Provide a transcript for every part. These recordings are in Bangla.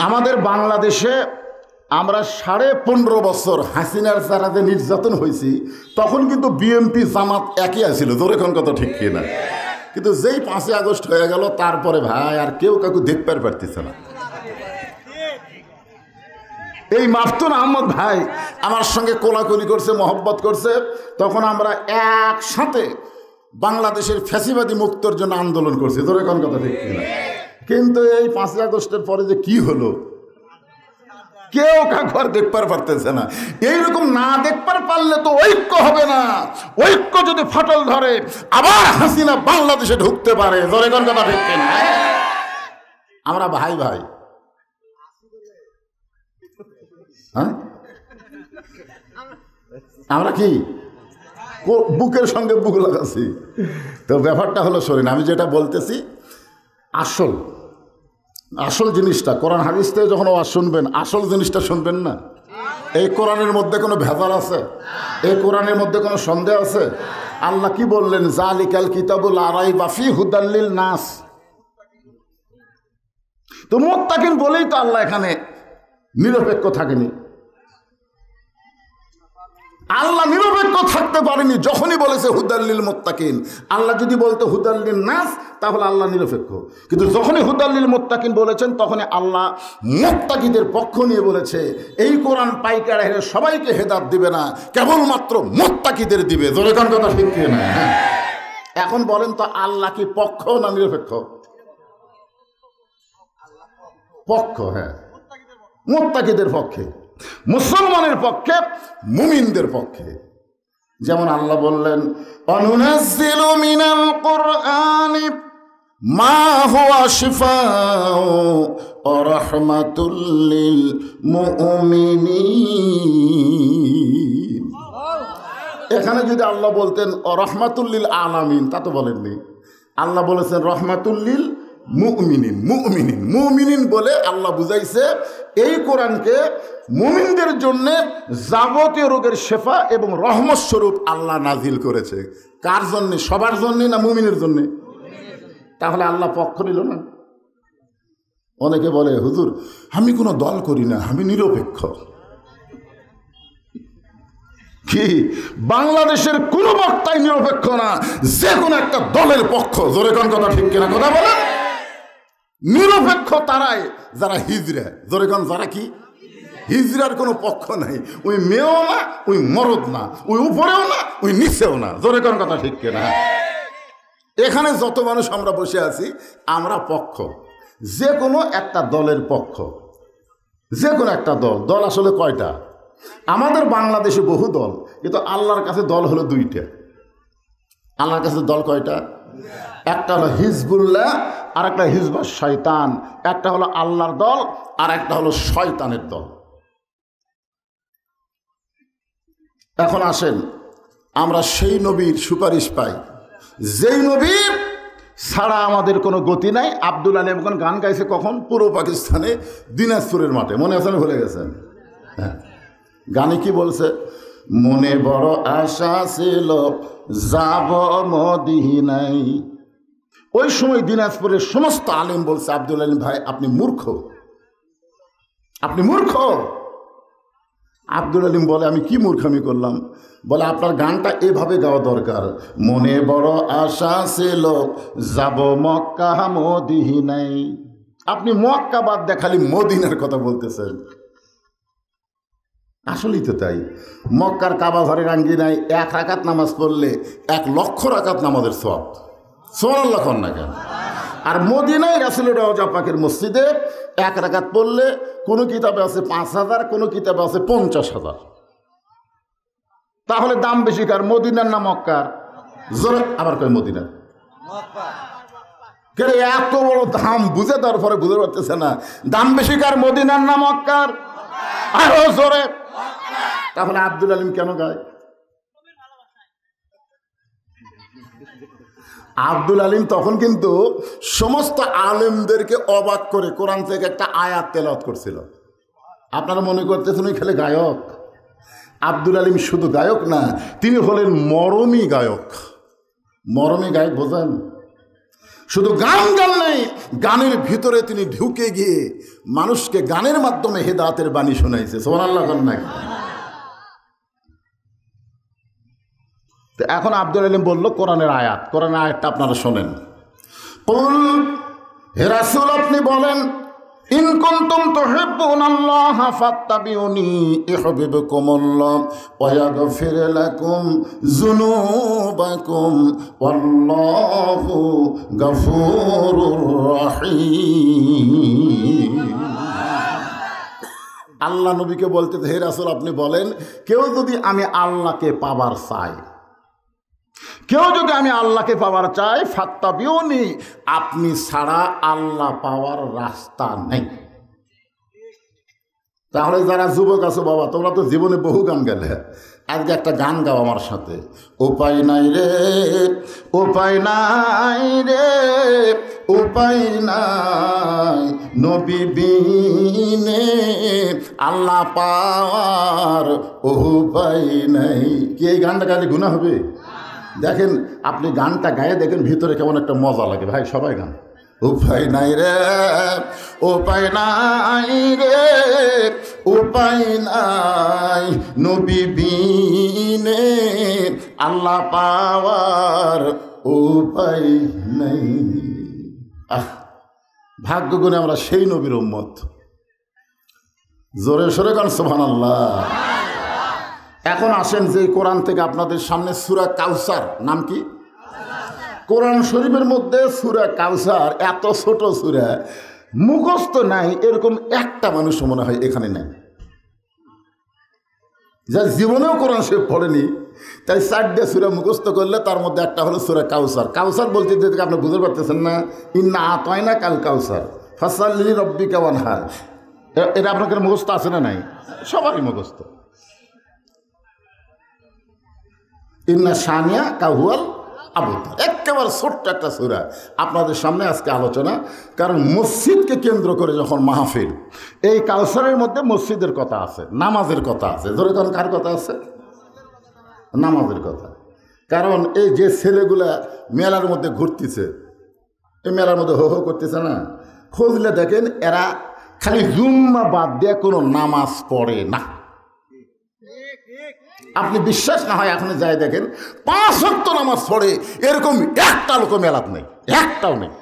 আমাদের বাংলাদেশে আমরা 15.5 বছর হাসিনার চারাতে নির্যাতন হয়েছি, তখন কিন্তু বিএনপি জামাত একই আছিল, জোরে কোন কথা ঠিক কিনা? কিন্তু যেই 5ই আগস্ট হয়ে গেল তারপরে ভাই আর কেউ কাউকে দেখতে পারতেছে না। এই মাফতুন আহমদ ভাই আমার সঙ্গে কোলাকুলি করছে, মহব্বত করছে, তখন আমরা একসাথে বাংলাদেশের ফ্যাসিবাদী মুক্তর জন্য আন্দোলন করছি, জোরে কোন কথা ঠিক কিনা? কিন্তু এই 5ই আগস্টের পরে যে কি হলো কেউ কাউকে আর দেখবার পারতেছে না। এইরকম না দেখবার পারলে তো ঐক্য হবে না। ঐক্য যদি ফাটল ধরে আবার হাসিনা বাংলাদেশে ঢুকতে পারে, জোরে কোন কথা ঠিক কিনা? আমরা ভাই ভাই, হ্যাঁ আমরা কি বুকের সঙ্গে বুক লাগাচ্ছি। তো ব্যাপারটা হলো শোনেন, আমি যেটা বলতেছি আসল জিনিসটা কোরআন হাদিস থেকে যখন আওয়াজ শুনবেন আসল জিনিসটা শুনবেন না। এই কোরআনের মধ্যে কোনো ভেজাল আছে? এই কোরআনের মধ্যে কোনো সন্দেহ আছে? আল্লাহ কি বললেন? জালিকাল কিতাবুল লা রাইবা ফিহি হুদাল লিন নাস। তো মুত্তাকিন বলেই তো আল্লাহ এখানে নিরপেক্ষ থাকেনি। আল্লাহ নিরপেক্ষ থাকতে পারেনি যখনই বলেছে হুদাল্লিল মুত্তাকিন। আল্লাহ যদি বলতো হুদাল্লিল নাস তাহলে আল্লাহ নিরপেক্ষ, কিন্তু যখনই হুদাল্লিল মুত্তাকিন বলেছেন তখনই আল্লাহ মুত্তাকিদের পক্ষ নিয়ে বলেছে এই কোরআন পাইকার হেরে সবাইকে হেদায়েত দিবে না, কেবলমাত্র মুত্তাকিদের দিবে। জোরে কোন কথা ঠিক কি না? এখন বলেন তো আল্লাহ কি পক্ষ না নিরপেক্ষ? পক্ষ, হ্যাঁ, মুত্তাকিদের পক্ষে, মুসলমানের পক্ষে, মুমিনদের পক্ষে। যেমন আল্লাহ বললেন অনুনাজ্জিলু মিনাল কুরআনি মা হুয়া শিফাউ ওয়া রাহমাতুল লিল মুমিনিন। এখানে যদি আল্লাহ বলতেন রাহমাতুল লিল আলামিন তা তো বলেননি। আল্লাহ বলেছেন রাহমাতুল লিল মুমিনিন। মুমিনিন মুমিনিন বলে আল্লাহ বুঝাইছে এই কোরআনকে মুমিনদের জন্য যাবতীয় রোগের শেফা এবং রহমত স্বরূপ আল্লাহ নাজিল করেছে। কার জন্য? সবার জন্য না মুমিনের জন্য? তাহলে আল্লাহ পক্ষ নিল না। অনেকে বলে হুজুর আমি কোনো দল করি না, আমি নিরপেক্ষ। কি বাংলাদেশের কোনো বক্তাই নিরপেক্ষ না, যে কোনো একটা দলের পক্ষ। জোরে কোন কথা ঠিক কিনা কথা বলে? নিরপেক্ষ তারাই যারা হিজরা। জোরে কোন যারা কি? হিজরার কোনো পক্ষ নাই, ওই মেয়েও না, ওই মরদ না, ওই উপরেও না, ওই নিচেও না। জোরে কোন কথা ঠিক কিনা? এখানে যত মানুষ আমরা বসে আছি আমরা পক্ষ, যে কোনো একটা দলের পক্ষ। যে কোনো একটা দল আসলে কয়টা? আমাদের বাংলাদেশে বহু দল, কিন্তু আল্লাহর কাছে দল হলো 2টা। আল্লাহর কাছে দল কয়টা? একটা হলো হিজবুল্লাহ আর একটা হিজবুশ শয়তান। একটা হলো আল্লাহর দল আর একটা হলো শয়তানের দল। এখন আসেন আমরা সেই নবীর সুপারিশ পাই যেই নবীর ছাড়া আমাদের কোনো গতি নাই। আব্দুল আলী এখন গান গাইছে কখন? পূর্ব পাকিস্তানে দিনাজপুরের মাঠে, মনে আছেন? ভুলে গেছেন? হ্যাঁ, গানে কি বলছে? মনে বড় আশা ছিল যাব মদিনায়। ওই সময় দিনাজপুরের সমস্ত আলেম বলছে আব্দুল আলিম ভাই আপনি মূর্খ, আপনি মূর্খ। আব্দুল আলিম বলে আমি কি মূর্খামি করলাম? বলে আপনার গানটা এভাবে গাওয়া দরকার, মনে বড় আশা ছিল যাব মক্কা মদিনায়। আপনি মক্কা বাদ দিয়ে খালি মদিনার কথা বলতেছেন। আসলেই তো তাই। মক্কার কাবা ঘরের আঙ্গিনায় 1 রাকাত নামাজ পড়লে 1 লক্ষ রাকাত নামাজের সওয়াব। সুবহানাল্লাহ কোন না কেন? আর মদিনায় রাসূলের রওজা পাকের মসজিদে 1 রাকাত পড়লে কোনো কিতাবে আছে 5000, কোনো কিতাবে আছে 50,000। তাহলে দাম বেশি কার? মদিনার না মক্কার? জোরে আবার কয় মদিনা। কে এত বড় দাম বুঝে তারপরে বুঝতে পারতেছে না দাম বেশি কার? মদিনার না মক্কার? আরো জোরে। তাহলে আব্দুল আলিম কেন গায়? আব্দুল আলিম তখন কিন্তু সমস্ত আলেমদেরকে অবাক করে কোরআন থেকে একটা আয়াত তেলাওয়াত করছিল। আপনারা মনে করতেছেন ওই খেলে গায়ক? আব্দুল আলিম শুধু গায়ক না, তিনি হলেন মরমী গায়ক। মরমী গায়ক বোঝেন? শুধু গান নেই, গানের ভিতরে তিনি ঢুকে গিয়ে মানুষকে গানের মাধ্যমে হেদায়েতের বাণী শোনাইছে। সুবহানাল্লাহ নাই। তো এখন আব্দুল আলিম বলল কোরআনের আয়াতটা আপনারা শোনেন। কুল, হে রাসূল আপনি বলেন, ইন কুনতুম তুহিব্বুনাল্লাহা ফাত্তাবিউনি ইউহিব্বুকুমুল্লাহ ওয়া ইয়াগফির লাকুম যুনুবাকুম ওয়াল্লাহু গফুরুর রহিম। আল্লাহ নবীকে বলতে, হে রাসূল আপনি বলেন, কেউ যদি আমি আল্লাহকে পাবার চাই, ফাত্তাবিউনি, আপনি ছাড়া আল্লাহ পাওয়ার রাস্তা নেই। তাহলে যারা যুবক আছো বাবা, তোমরা তো জীবনে বহু গান গেলে, আজকে একটা গান গাও আমার সাথে। উপায় নাই রে, উপায় নাই রে, উপায় নাই নবী বিনে আল্লাহ পাওয়ার উপায় নাই। কি এই গানটা গাইলে গুনাহ হবে? দেখেন আপনি গানটা গায়ে দেখেন ভিতরে কেমন একটা মজা লাগে। ভাই সবাই গান। উপায় নাই রে, উপায় নাই রে, উপায় নাই নবী বিনে আল্লাহ পাওয়ার উপায় নাই। ভাগ্য গুণে আমরা সেই নবীর উম্মত। জোরে সোরে গান সুবহানাল্লাহ। এখন আসেন যে কোরআন থেকে আপনাদের সামনে সূরা কাউসার, নাম কি? কোরআন শরীফের মধ্যে সূরা কাউসার, এত ছোট সূরা, মুখস্থ নাই এরকম একটা মানুষ মনে হয় এখানে নাই, যা জীবনেও কোরআন শরীফ পড়েনি। তাই 4টে সূরা মুখস্থ করলে তার মধ্যে একটা হলো সূরা কাউসার। কাউসার বলতে যে আপনি বুঝতে পারতেছেন না, ইন্না আতাইনা কাল কাউসার ফাসাল্লি লিরাব্বিকা ওয়ানহার, এটা আপনাদের মুখস্থ আছে না নাই? সবারই মুখস্থ। ইন্না শানিয়া কাহুয়াল আবতার, একেবারে ছোট্ট একটা সূরা আপনাদের সামনে আজকে আলোচনা। কারণ মসজিদকে কেন্দ্র করে যখন মাহফিল, এই কাউসারের মধ্যে মসজিদের কথা আছে, নামাজের কথা আছে। ধরে কোন কার কথা আছে? নামাজের কথা। কারণ এই যে ছেলেগুলা মেলার মধ্যে ঘুরতেছে, এই মেলার মধ্যে হো হো করতেছে না, খুঁজলে দেখেন এরা খালি জুম্মা বাদ দিয়ে কোনো নামাজ পড়ে না। আপনি বিশ্বাস না হয় এখন যাই দেখেন 5 ওয়াক্ত নামাজ পড়ে, এরকম একটা লোক মেলাত নেই, একটাও নেই।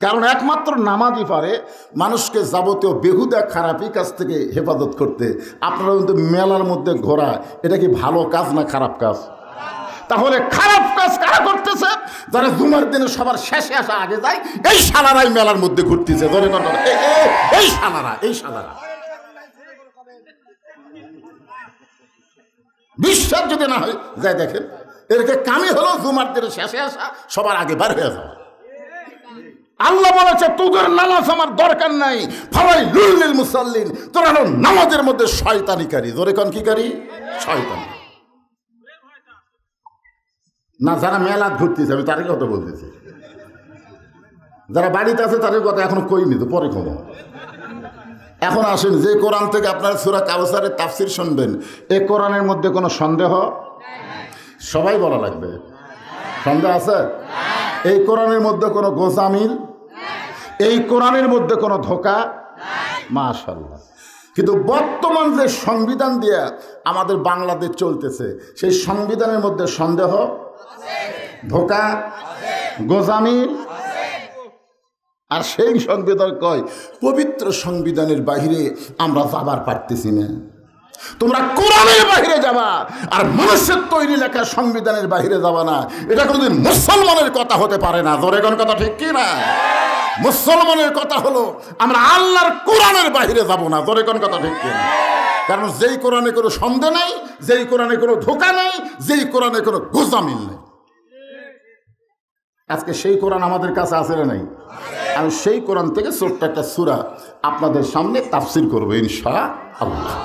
কারণ একমাত্র নামাজই পারে মানুষকে যাবতীয় বেহুদা খারাপি কাজ থেকে হেফাজত করতে। আপনারা কিন্তু মেলার মধ্যে ঘোরা, এটা কি ভালো কাজ না খারাপ কাজ? তাহলে খারাপ কাজ কারা করতেছে? যারা জুমার দিনে সবার শেষে আসা আগে যায়, এই শালারাই মেলার মধ্যে ঘুরতেছে। এই শালারা বিশ্বাস যদি না হয় যাই দেখেন, এরকে কামই হলো জুমার দিনে শেষে আসা, সবার আগে বার হয়ে যাওয়া। আল্লাহ বলেছে তোদের নামাজ আমার দরকার নাই, ফাওয়াইলুল লিল মুসাল্লিন, তোরা হলো নামাজের মধ্যে শয়তানিকারী। জোরে কোন কি কারি? শয়তানি। না যারা মেলা ঘুরতেছে আমি তারই কথা বলতেছি, যারা বাড়িতে আছে তাদের কথা এখনো কইনি, তো পরে কম। এখন আসেন যে কোরআন থেকে আপনারা সূরা কাউসারের তাফসীর শুনবেন, এই কোরআনের মধ্যে কোনো সন্দেহ? সবাই বলা লাগবে, সন্দেহ আছে? এই কোরআনের মধ্যে কোনো গোজামিল, এই কোরআনের মধ্যে কোনো ধোঁকা? মাশাআল্লাহ। কিন্তু বর্তমান যে সংবিধান দিয়ে আমাদের বাংলাদেশ চলতেছে, সেই সংবিধানের মধ্যে সন্দেহ, ধোঁকা, গোজামিল। আর সেই সংবিধান কয় পবিত্র সংবিধানের বাহিরে আমরা যাবার পারতেছি না। তোমরা কোরআনের বাহিরে যাবা, আর মানুষের তৈরি লেখা সংবিধানের বাহিরে যাবা না। এটা কোনোদিন মুসলমানের কথা হতে পারে না। জোরে কোন কথা ঠিক কি না? মুসলমানের কথা হলো আমরা আল্লাহর কোরআনের বাহিরে যাব না। জোরে কোন কথা ঠিক কি না? কারণ যেই কোরআনে কোনো সন্দেহ নাই, যেই কোরআনে কোনো ধোঁকা নাই, যেই কোরআনে কোনো গোজামিল নেই, আজকে সেই কোরআন আমাদের কাছে আছে না নাই? আমি সেই কোরআন থেকে ছোট্ট একটা সূরা আপনাদের সামনে তাফসীর করবো ইনশাআল্লাহ।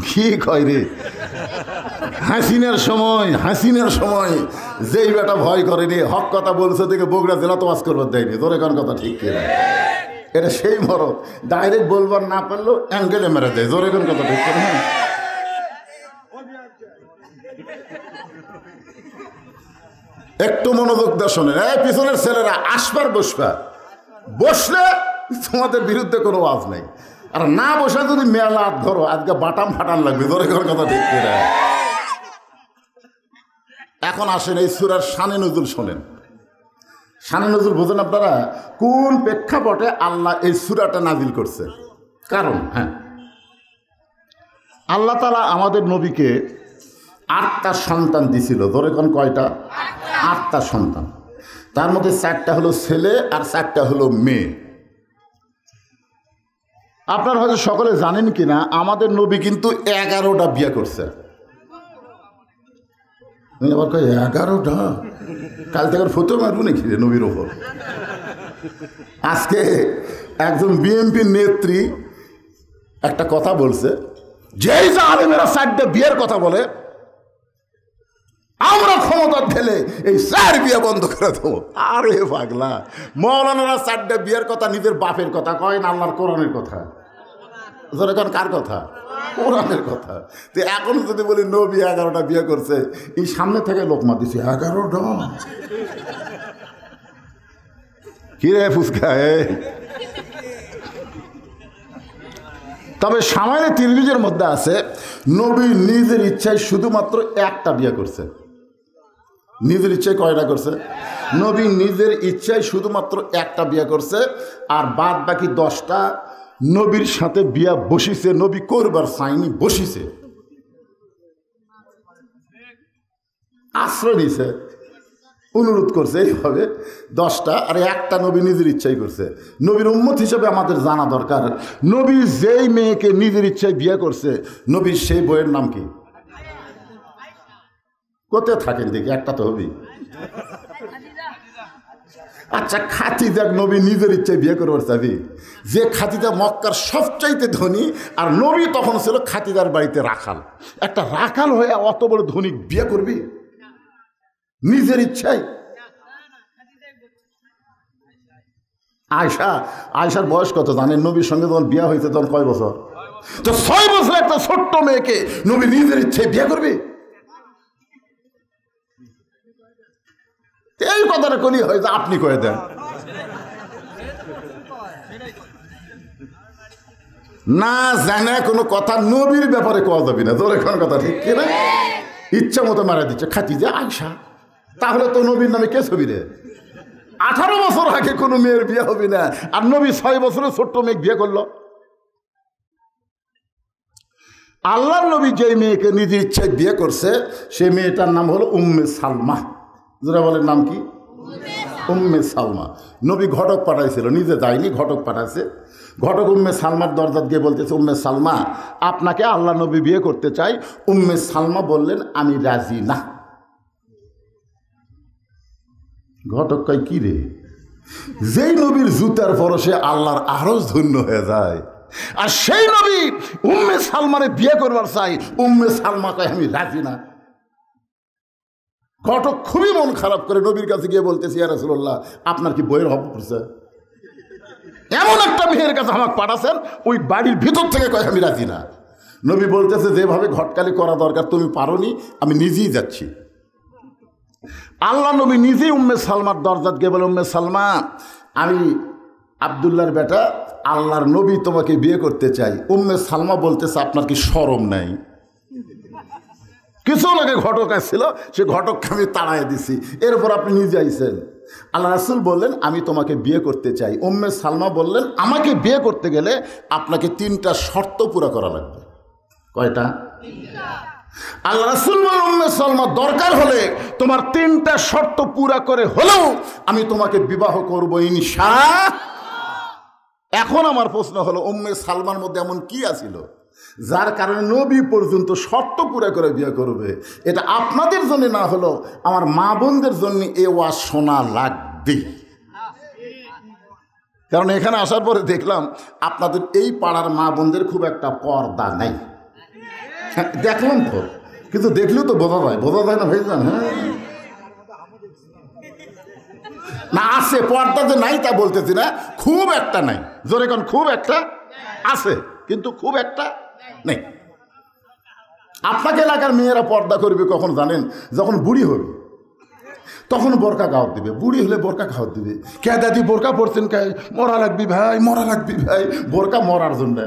কি কয় রে, হাসিনার সময় যেই বেটা ভয় করে রে, হক কথা বলছে থেকে বগুড়া জেলা তো বাস করবার দেয়নি। তোরে কোন কথা ঠিক কিনা? এটা সেই মরদ, ডাইরেক্ট বলবার না পারলেও অ্যাঙ্গেলে মেরে দেয়। জোরে কোন কথা ঠিক কিনা? একটু মনোযোগ দিয়ে শোনেন, এই পিছনের ছেলেরা আসবার বসবা, বসলে তোমাদের বিরুদ্ধে কোনো আওয়াজ নেই, আর না বসে যদি মেলা ধরো আজকে বাটাম ফাটান লাগবে, ধরে করার কথা ঠিক করে। এখন আসেন এই সূরার শানে নজুল শোনেন। শানে নজুল বোঝেন আপনারা কোন প্রেক্ষাপটে আল্লাহ এই সূরাটা নাজিল করছে? কারণ আল্লাহ তাআলা আমাদের নবীকে 8টা সন্তান দিছিল। ধরে কোন কয়টা? 8টা সন্তান। তার মধ্যে 4টা হলো ছেলে আর 4টা হলো মেয়ে। আপনারা হয়তো সকলে জানেন কিনা, আমাদের নবী কিন্তু 11টা বিয়ে করছে। আবার কয় 11টা? কাল থেকে ফটো মারবো নাকি রে নবীর ওপর? আজকে একজন বিএনপি নেত্রী একটা কথা বলছে, যেই যে আলেমেরা 4টা বিয়ের কথা বলে, আমরা ক্ষমতা ঠেলে এই 4 বিয়ে বন্ধ করে দেবো। আরে পাগলা, মৌলানারা 4টা বিয়ের কথা নিজের বাপের কথা কয় না, আল্লাহর কোরআনের কথা। এখন কার কথা? কোরআনের কথা। তো এখন যদি বলি নবী 11টা বিয়ে করছে, এই সামনে থেকে লোকমা দিছে 11টা। কি রে ফুসকা? তবে সামান্য তিরমিজির মধ্যে আছে, নবী নিজের ইচ্ছায় শুধুমাত্র 1টা বিয়ে করছে। নিজের ইচ্ছায় কয়টা করছে? নবী নিজের ইচ্ছায় শুধুমাত্র 1টা বিয়ে করছে, আর বাদ বাকি 10টা নবীর সাথে বিয়া বসিছে, নবী করবার চাইনি, বসিছে, আশ্রয় নিছে, অনুরোধ করছে, এইভাবে 10টা। আর 1টা নবী নিজের ইচ্ছাই করছে। নবীর উম্মত হিসেবে আমাদের জানা দরকার, নবী যেই মেয়েকে নিজের ইচ্ছায় বিয়ে করছে, নবীর সেই বইয়ের নাম কি? কোথায় থাকেন দেখি, একটা তো হবি। আচ্ছা, খাদিজা নবী নিজের ইচ্ছায় বিয়ে করবার চাবি? যে খাদিজা মক্কার সবচাইতে ধনী, আর নবী তখন ছিল খাদিজার বাড়িতে রাখাল। একটা রাখাল হয়ে অত বড় ধনী বিয়ে করবি নিজের ইচ্ছায়? আয়সার বয়স কত জানেন? নবীর সঙ্গে যখন বিয়ে হয়েছে তখন কয় বছর? তো 6 বছর একটা ছোট্ট মেয়েকে নবী নিজের ইচ্ছায় বিয়ে করবি? এই কথাটা কলি হয় যে আপনি কয়ে দেন না, জানে কোনো কথা নবীর ব্যাপারে কওয়া যাবে না। তোর এখন কথা ঠিক কিনা? ইচ্ছা মতো মারা দিচ্ছে খাদিজা, আয়সা। তাহলে তো নবীর নামে কে ছবি রে? 18 বছর আগে কোনো মেয়ের বিয়ে হবে না, আর নবী 6 বছরের ছোট্ট মেয়ে বিয়ে করলো। আল্লাহর নবী যেই মেয়েকে নিজের ইচ্ছায় বিয়ে করছে, সেই মেয়েটার নাম হলো উম্মে সালমা। যারা বলেন নাম কি? উম্মে সালমা। নবী ঘটক পাঠাইছিল, নিজে যায়নি, ঘটক পাঠাইছে। ঘটক উম্মে সালমার দরজাত গিয়ে বলতেছে, উম্মে সালমা, আপনাকে আল্লাহ নবী বিয়ে করতে চাই। উম্মে সালমা বললেন, আমি রাজি না। ঘটক কয়, কি রে? যেই নবীর জুতার পরশে আল্লাহর আরজ ধন্য হয়ে যায়, আর সেই নবী উম্মে সালমারে বিয়ে করবার চাই। উম্মে সালমা কয়, আমি রাজি না। ঘটক খুবই মন খারাপ করে নবীর কাছে গিয়ে বলতেছে, ইয়া রাসূলুল্লাহ, আপনার কি বইয়ের হক পড়ছে? এমন একটা মেয়ের কাছে আমাকে পাঠাছেন, ওই বাড়ির ভিতর থেকে কয় আমি রাজি না। নবী বলতেছে, যেভাবে ঘটকালি করা দরকার তুমি পারোনি, আমি নিজেই যাচ্ছি। আল্লাহ নবী নিজেই উম্মে সালমার দরজাত গিয়ে বলে, উম্মে সালমা, আমি আব্দুল্লাহর বেটা, আল্লাহর নবী তোমাকে বিয়ে করতে চাই। উম্মে সালমা বলতেছে, আপনার কি শরম নাই? কিছু লোকে ঘটক আসছিল, সে ঘটককে আমি তাড়াই দিছি, এরপর আপনি নিজে আইছেন। আল্লাহ রাসূল বললেন, আমি তোমাকে বিয়ে করতে চাই। উম্মে সালমা বললেন, আমাকে বিয়ে করতে গেলে আপনাকে 3টা শর্ত পুরা করা লাগবে। কয়টা? আল্লাহ রাসূল বললেন, উম্মে সালমা, দরকার হলে তোমার 3টা শর্ত পুরা করে হলেও আমি তোমাকে বিবাহ করব ইনশাআল্লাহ। এখন আমার প্রশ্ন হলো, উম্মে সালমার মধ্যে এমন কি আছিল যার কারণে নবী পর্যন্ত শর্ত পুরা করে বিয়ে করবে? এটা আপনাদের জন্য না হলো আমার মা বোনদের জন্য এ ওয়াজ শোনা লাগবে। কারণ এখানে আসার পরে দেখলাম আপনাদের এই পাড়ার মা বোনদের খুব একটা পর্দা নাই। দেখলাম তো, কিন্তু দেখলেও তো বোঝা যায় না ভাইজান? হ্যাঁ না, আছে পর্দা যে নাই তা বলতেছি না, খুব একটা নাই। জোরে কোন, খুব একটা আছে, কিন্তু খুব একটা নেই। আপনাকে এলাকার মেয়েরা পর্দা করবে কখন জানেন? যখন বুড়ি হবে, তখন বোরকা খাওয়াত দিবে, বুড়ি হলে বোরকা খাওয়াত দিবে। কে দাদি বোরকা পড়ছেন কে? মরা লাগবি ভাই, মরা লাগবি ভাই, বোরকা মরার জন্য।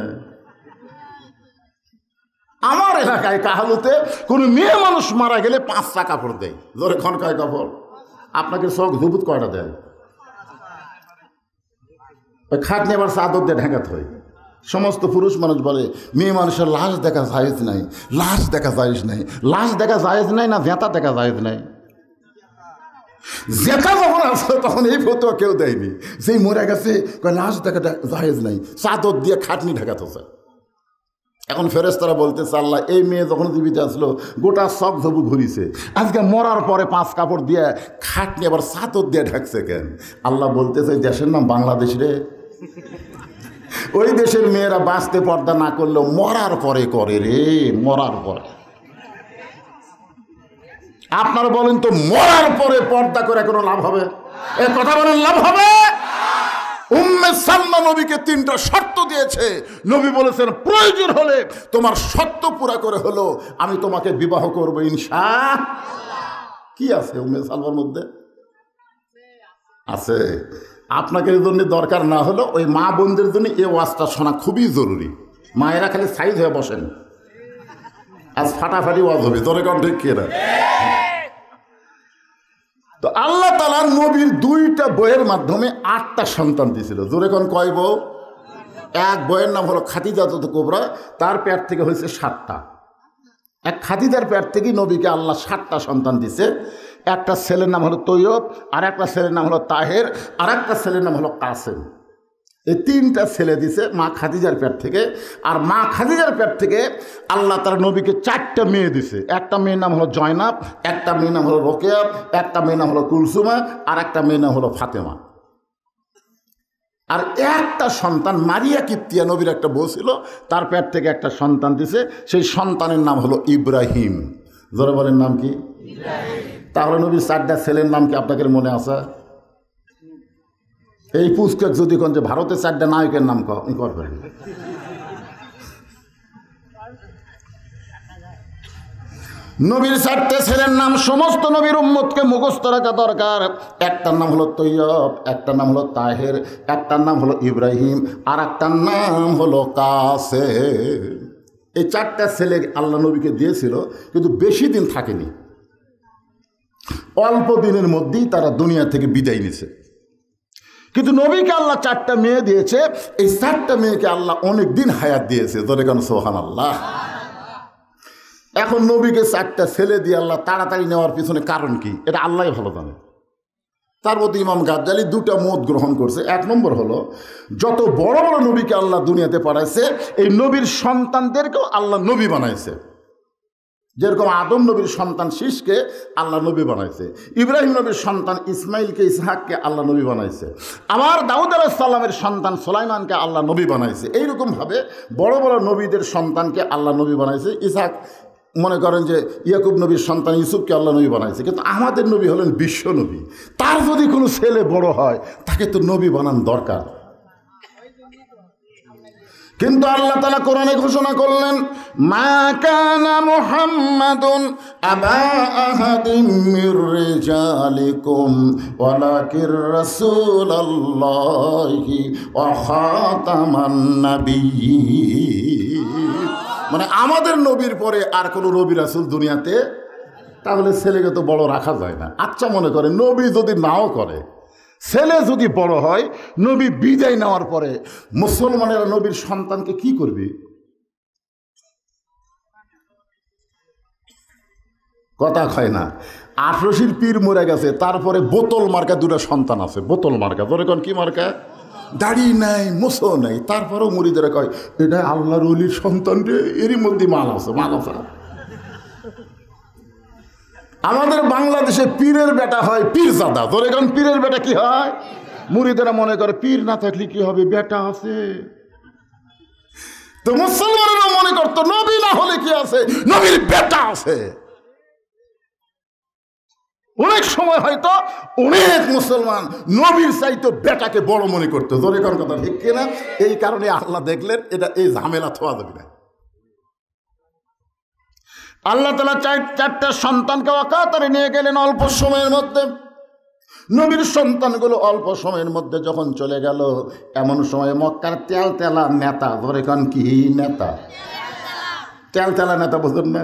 আমার এলাকায় কাহালুতে কোনো মেয়ে মানুষ মারা গেলে 5টা কাপড় দেয়। ধরে খন কয় কাপড়? আপনাকে শখ ধুবুত কয়টা দেয়? ওই খাটনি আবার চাদর দিয়ে ঢাকাতে হয়। সমস্ত পুরুষ মানুষ বলে মেয়ে মানুষের লাশ দেখা জায়েজ নাই, লাশ দেখা জায়েজ নাই। লাশ দেখা জায়েজ নাই না জেতা দেখা জায়েজ নাই? জেতা যখন আসে তখন এই ফতোয়া কেউ দেয়নি, যেই মরে গেছে লাশ দেখা জায়েজ নাই, চাদর দিয়ে খাটনি ঢাকাতে হয়। এখন ফেরেশতারা বলতেছে আল্লাহ এই মেয়ে যখন জীবিত আসলো গোটা সব ধবু ঘুরিছে, আজকে মরার পরে 5 কাপড় দিয়ে খাটনি আবার চাদর দিয়ে ঢাকছে কেন? আল্লাহ বলতেছে দেশের নাম বাংলাদেশ রে, ওই দেশের মেয়েরা বাঁচতে পর্দা না করলেও মরার পরে করে রে, মরার পরে। আপনারা বলেন তো মরার পরে পর্দা করে কোনো লাভ হবে? এ কথা বলেন লাভ হবে? উম্মে সালমা নবীকে 3টা শর্ত দিয়েছে। নবী বলেছেন প্রয়োজন হলে তোমার শর্ত পুরা করে হলো আমি তোমাকে বিবাহ করব ইনশাআল্লাহ। কি আছে উম্মে সালমার মধ্যে? আছে। আপনাকে এই জন্য দরকার না হলো ওই মা বোনদের জন্য এই ওয়াজটা শোনা খুবই জরুরি। মায়েরা খালি সাইজ হয়ে বসেন, আজ ফাটাফাটি ওয়াজ হবে, তোরে কোন ঠিক কিনা? তো আল্লাহ তাআলা নবীর 2টা বইয়ের মাধ্যমে 8টা সন্তান দিয়েছিল। জোরে কোন কয় বউ? এক বইয়ের নাম হলো খাদিজাতুল কুবরা, তার পেট থেকে হয়েছে 7টা। এক খাদিজার পেট থেকে নবীকে আল্লাহ 7টা সন্তান দিছে। একটা ছেলের নাম হলো তৈয়ব, আর একটা ছেলের নাম হলো তাহের, আর একটা ছেলের নাম হলো কাসেম। এই 3টা ছেলে দিছে মা খাদিজার পেট থেকে। আর মা খাদিজার পেট থেকে আল্লাহ তার নবীকে 4টা মেয়ে দিছে। একটা মেয়ের নাম হলো জয়নাব, একটা মেয়ের নাম হলো রোকেয়া, একটা মেয়ের নাম হলো কুলসুমা, আর একটা মেয়ের নাম হলো ফাতেমা। আর একটা সন্তান মারিয়া কিপ্তিয়া নবীর একটা বউ ছিল, তার পেট থেকে একটা সন্তান দিছে। সেই সন্তানের নাম হলো ইব্রাহিম। জোরে বলেন নাম কি? তাহলে নবীর 4টা ছেলের নাম কি আপনাদের মনে আছে? এই পুস্তক যদি কোন যে ভারতের 4টা নায়কের নাম করবেন। নবীর 4টে ছেলের নাম সমস্ত নবীর উম্মতকে মুখস্থ রাখা দরকার। একটার নাম হলো তৈয়ব, একটার নাম হলো তাহের, একটার নাম হলো ইব্রাহিম, আর একটার নাম হলো কাসেম। এই 4টা ছেলে আল্লাহ নবীকে দিয়েছিল, কিন্তু বেশি দিন থাকেনি। অল্প দিনের মধ্যেই তারা দুনিয়া থেকে বিদায় নিছে। কিন্তু নবীকে আল্লাহ 4টা মেয়ে দিয়েছে। এই 4টা মেয়েকে আল্লাহ অনেক দিন হায়াত দিয়েছে। ধরে কেন সুবহানাল্লাহ। এখন নবীকে 4টা ছেলে দিয়ে আল্লাহ তাড়াতাড়ি নেওয়ার পিছনে কারণ কি এটা আল্লাহ ভালো জানে। তার মধ্যে ইমাম গাজ্জালি 2টা মত গ্রহণ করছে। 1 নম্বর হলো যত বড় বড় নবীকে আল্লাহ দুনিয়াতে পাঠাইছে এই নবীর সন্তানদেরকেও আল্লাহ নবী বানাইছে। যেরকম আদম নবীর সন্তান শীষকে আল্লাহ নবী বানাইছে, ইব্রাহিম নবীর সন্তান ইসমাইলকে ইসহাককে আল্লাহ নবী বানাইছে, আবার দাউদ আলাইহিস সালামের সন্তান সুলাইমানকে আল্লাহ নবী বানাইছে। এইরকমভাবে বড় বড় নবীদের সন্তানকে আল্লাহ নবী বানাইছে। ইসহাক মনে করেন যে ইয়াকুব নবীর সন্তান ইউসুফকে আল্লাহ নবী বানাইছে। কিন্তু আমাদের নবী হলেন বিশ্ব নবী। তার যদি কোনো ছেলে বড় হয় তাকে তো নবী বানান দরকার। কিন্তু আল্লাহ তাআলা কোরআনে ঘোষণা করলেন মা কানা মুহাম্মাদুন আবা আহাদিম মির রিজালিকুম ওয়ালাকির রাসূলুল্লাহি ওয়া খাতামান নাবিয়্যিন। মানে আমাদের নবীর পরে আর কোনো নবী রাসূল দুনিয়াতে, তাহলে ছেলেকে তো বড় রাখা যায় না। আচ্ছা মনে করে নবী যদি নাও করে, ছেলে যদি বড় হয়, নবী বিদায় নেওয়ার পরে মুসলমানেরা নবীর সন্তানকে কি করবে? কথা কয় না। 1800 পীর মরে গেছে, তারপরে বোতল মার্কা 2টা সন্তান আছে। বোতল মার্কা ধরে কোন কি মার্কা? দাড়ি নাই, মোছও নাই, তারপরেও মুরিদেরা কয় এটা আল্লাহর ওলির সন্তান রে, এরই মধ্যে মাল আছে, মাল আছে। আমাদের বাংলাদেশে পীরের বেটা হয় পীরজাদা। ধরে কোন পীরের বেটা কি হয়? মুরিদেরা মনে করে পীর না থাকলে কি হবে, বেটা আছে। তো মুসলমানেরা মনে করতো নবী না হলে কি আছে, নবীর বেটা আছে। অনেক সময় হয়তো অনেক মুসলমান নবীর চাইতো বেটাকে বড় মনে করতো। ধরে কোন কথা ঠিক কিনা? এই কারণে আল্লাহ দেখলেন এটা এই ঝামেলা থোয়া যাবে না। আল্লাহ তাআলা 4টা সন্তানকে অকাতরে নিয়ে গেলেন অল্প সময়ের মধ্যে। নবীর সন্তানগুলো অল্প সময়ের মধ্যে যখন চলে গেল, এমন সময় মক্কার তেলতেলা নেতা, ধরে কান কি নেতা, তেলতেলা নেতা বুঝলেন না?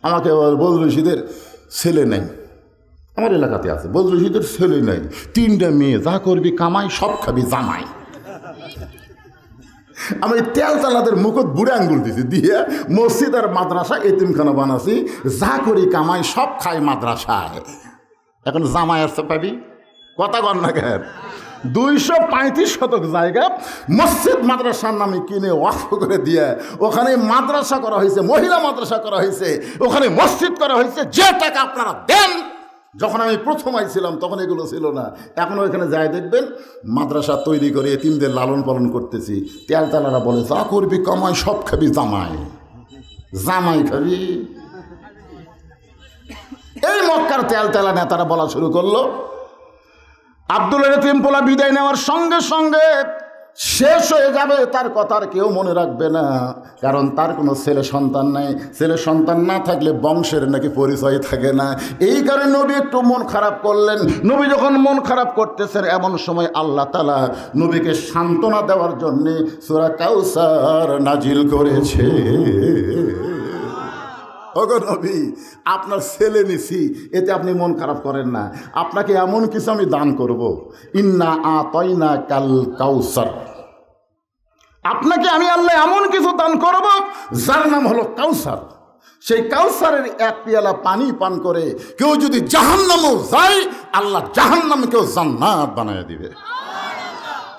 আমাকে বজলুল রশিদের ছেলে নেই, আমার এলাকাতে আছে, বজলুল রশিদের ছেলে নেই, 3টা মেয়ে, যা করবি কামাই, সব খাবি জামাই। আমি তেলতালাদের মুখত বুড়ে আঙ্গুল দিছি, দিয়ে মসজিদ আর মাদ্রাসা এতিমখানা বানাছি, যা করি কামাই, সব খাই মাদ্রাসায়। এখন জামাই আসতে পাবি, কথা কর না কেন? 235 শতক জায়গা মসজিদ মাদ্রাসার নামে কিনে ওয়াকফ করে দিয়ে ওখানে মাদ্রাসা করা হয়েছে, মহিলা মাদ্রাসা করা হয়েছে, ওখানে মসজিদ করা হয়েছে। যে টাকা আপনারা দেন, যখন আমি প্রথম আইছিলাম তখন এগুলো ছিল না। এখনও এখানে যাই দেখবেন মাদ্রাসা তৈরি করে এতিমদের লালন পালন করতেছি। তেলতালারা বলে যা করবি কামাই, সব খাবি জামাই, জামাই খাবি। এই মক্কার তেলতেলা নেতারা বলা শুরু করলো, আব্দুল এতিম পোলা বিদায় নেওয়ার সঙ্গে সঙ্গে শেষ হয়ে যাবে, তার কথা আর কেউ মনে রাখবে না, কারণ তার কোনো ছেলে সন্তান নাই। ছেলে সন্তান না থাকলে বংশের নাকি পরিচয় থাকে না। এই কারণে নবী একটু মন খারাপ করলেন। নবী যখন মন খারাপ করতেছেন, এমন সময় আল্লাহ তাআলা নবীকে সান্ত্বনা দেওয়ার জন্যে সূরা কাউসার নাজিল করেছে। ওগো নবী, আপনার ছেলে নিছি, এতে আপনি মন খারাপ করেন না। আপনাকে এমন কিছু আমি দান করব, ইন্না আতাইনা কাল কাউসার। আপনাকে আমি আল্লাহ এমন কিছু দান করব যার নাম হলো কাউসার। সেই কাউসারের 1 পেয়ালা পানি পান করে কেউ যদি জাহান্নামেও যায়, আল্লাহ জাহান্নামকেও জান্নাত বানায় দিবে।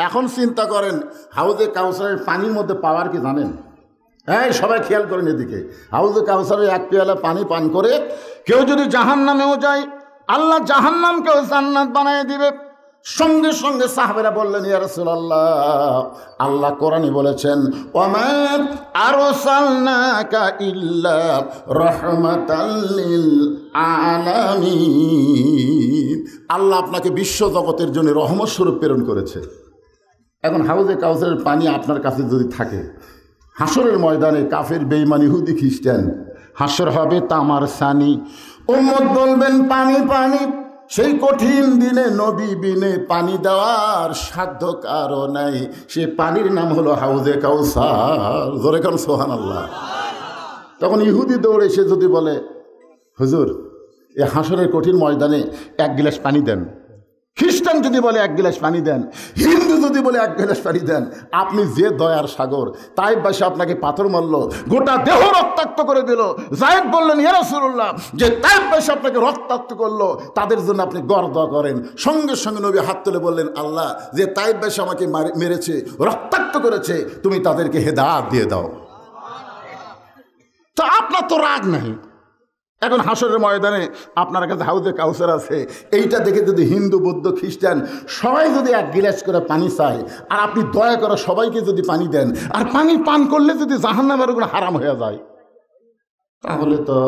এখন চিন্তা করেন, হাউজে কাউসারের পানির মধ্যে পাওয়ার কি জানেন? হ্যাঁ, সবাই খেয়াল করেন এদিকে। হাউজে কাউসারের 1 পেয়ালা পানি পান করে কেউ যদি জাহান্নামেও যায়, আল্লাহ জাহান্নামকেও জান্নাত বানায় দিবে। সঙ্গে সঙ্গে সাহাবেরা বললেন, ইয়া রাসূলুল্লাহ, আল্লাহ কোরআনে বলেছেন, ওমা আরসালনাকা ইল্লা রাহমাতাল লিল আলামিন। আল্লাহ আপনাকে বিশ্ব জগতের জন্য রহমত স্বরূপ প্রেরণ করেছে। এখন হাউজে কাউসারের পানি আপনার কাছে যদি থাকে, হাসরের ময়দানে কাফের বেঈমান ইহুদি খ্রিস্টান হাসর হবে তামার সানি, উম্মত বলবেন পানি পানি। সেই কঠিন দিনে নবী বিনে পানি দেওয়ার সাধ্য কারো নাই। সে পানির নাম হলো হাউজে কাউসার। জোরে কান সুবহানাল্লাহ। তখন ইহুদি দৌড়ে এসে যদি বলে, হুজুর এ হাসরের কঠিন ময়দানে 1 গ্লাস পানি দেন। খ্রিস্টান যদি বলে 1 গ্লাস পানি দেন, হিন্দু যদি বলে 1 গ্লাস পানি দেন, আপনি যে দয়ার সাগর, তাইফবাসী আপনাকে পাথর মারল, গোটা দেহ রক্তাক্ত করে দিল। যায়েদ বললেন, ইয়া রাসূলুল্লাহ, যে তাইফবাসী আপনাকে রক্তাক্ত করলো, তাদের জন্য আপনি গড় দোয়া করেন। সঙ্গে সঙ্গে নবী হাত তুলে বললেন, আল্লাহ, যে তাইফবাসী আমাকে মেরেছে, রক্তাক্ত করেছে, তুমি তাদেরকে হেদায়েত দিয়ে দাও। তো আপনার তো রাগ নাই। এখন হাসরের ময়দানে আপনার কাছে হাউজে কাউসার আছে, এইটা দেখে যদি হিন্দু বৌদ্ধ খ্রিস্টান সবাই যদি 1 গ্লাস করে পানি চায়, আর আপনি দয়া করে সবাইকে যদি পানি দেন, আর পানি পান করলে যদি জাহান্নামের গুনাহ হারাম হয়ে যায়, তাহলে তো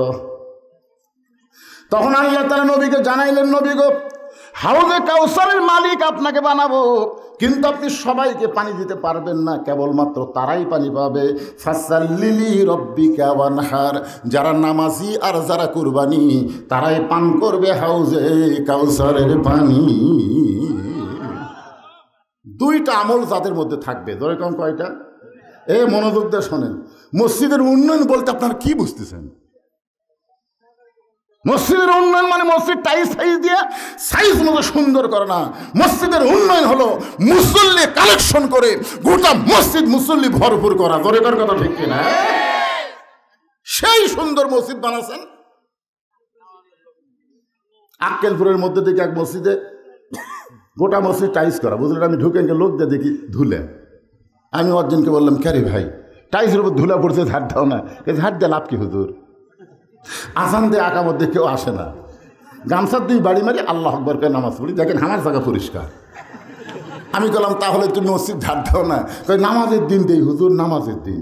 তখন আল্লাহ তাআলা নবীকে জানাইলেন, নবী গো, হাউজে কাউসারের মালিক আপনাকে বানাবো, কিন্তু আপনি সবাইকে পানি দিতে পারবেন না, কেবলমাত্র তারাই পানি পাবে। ফাসাল্লিলি রব্বিকা ওয়ানহার, যারা নামাজি আর যারা কুরবানি, তারাই পান করবে হাউজে কাউসারের পানি। 2টা আমল যাদের মধ্যে থাকবে, ধরে কম কয়টা? মনোযোগ দিয়ে শোনেন। মসজিদের উন্নয়ন বলতে আপনারা কি বুঝতেছেন? মসজিদের উন্নয়ন মানে মসজিদ টাইলস দিয়ে সাইজ মতো সুন্দর করে না। মসজিদের উন্নয়ন হলো মুসল্লি কালেকশন করে গোটা মসজিদ মুসল্লি ভরপুর করা। ধরে কর কথা ঠিক কিনা? সেই সুন্দর মসজিদ বানাচ্ছেন। আক্কেলপুরের মধ্যে থেকে এক মসজিদে গোটা মসজিদ টাইলস করা, বুঝলেন? আমি ঢুকে লোক দিয়ে দেখি ধুলে। আমি অর্জনকে বললাম, ক্যারে ভাই, টাইলসের উপর ধুলা পড়ছে, ঝাড় দাও না। ঝাড় দিয়ে লাভ কি হুজুর? আসান দিয়ে আঁকা মধ্যে কেউ আসে না, গামছার 2 বাড়ি মারি আল্লাহ আকবার করে নামাজ পড়ি, দেখেন আমার জায়গা পরিষ্কার। আমি বললাম, তাহলে তুমি মসজিদ ঝাড় দাও না? নামাজের দিন দেই হুজুর, নামাজের দিন।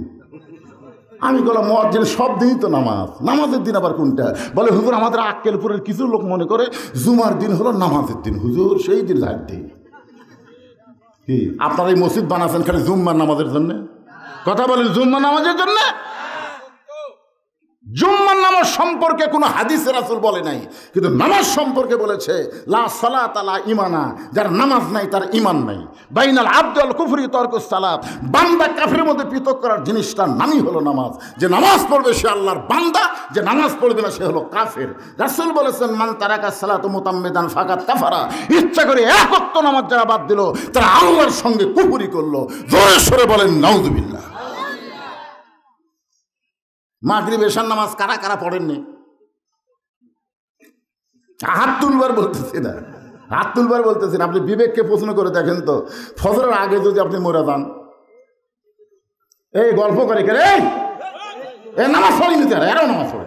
আমি বললাম, মসজিদ সব দিনই তো নামাজ, নামাজের দিন আবার কোনটা? বলে হুজুর, আমাদের আক্কেলপুরের কিছু লোক মনে করে জুমার দিন হলো নামাজের দিন, হুজুর সেই দিন ঝাড় দিই। কি আপনারা এই মসজিদ বানাচ্ছেন খালি জুম্মার নামাজের জন্য? কথা বলেন, জুম্মার নামাজের জন্য? জুম্মার নামাজ সম্পর্কে কোনো হাদিসে রাসূল বলে নাই, কিন্তু নামাজ সম্পর্কে বলেছে লা সালাতা লা ঈমানা, যার নামাজ নাই তার ঈমান নাই। বাইনাল আবদি ওয়াল কুফরি তারকুস সালাত, বান্দা কাফেরের মধ্যে পৃথক করার জিনিসটার নামই হলো নামাজ। যে নামাজ পড়বে সে আল্লাহর বান্দা, যে নামাজ পড়বে না সে হলো কাফের। রাসূল বলেছেন মান তারাকা সালাতু মুতাম্মিদান ফাকাত কাফারা, ইচ্ছা করে এক ওয়াক্ত নামাজ যারা বাদ দিল তারা আল্লাহর সঙ্গে কুফরি করলো। জোরে সরে বলেন নাউযুবিল্লাহ। মাগরিব এশার নামাজ কারা কারা পড়েননি? হাত তুলবার বলতেছি না, হাত তুলবার বলতেছেন। আপনি বিবেককে প্রশ্ন করে দেখেন তো, ফজরের আগে যদি আপনি মরে যান, এই গল্প করে কে রে নামাজ পড়িনি, তারা এরাও নামাজ পড়ে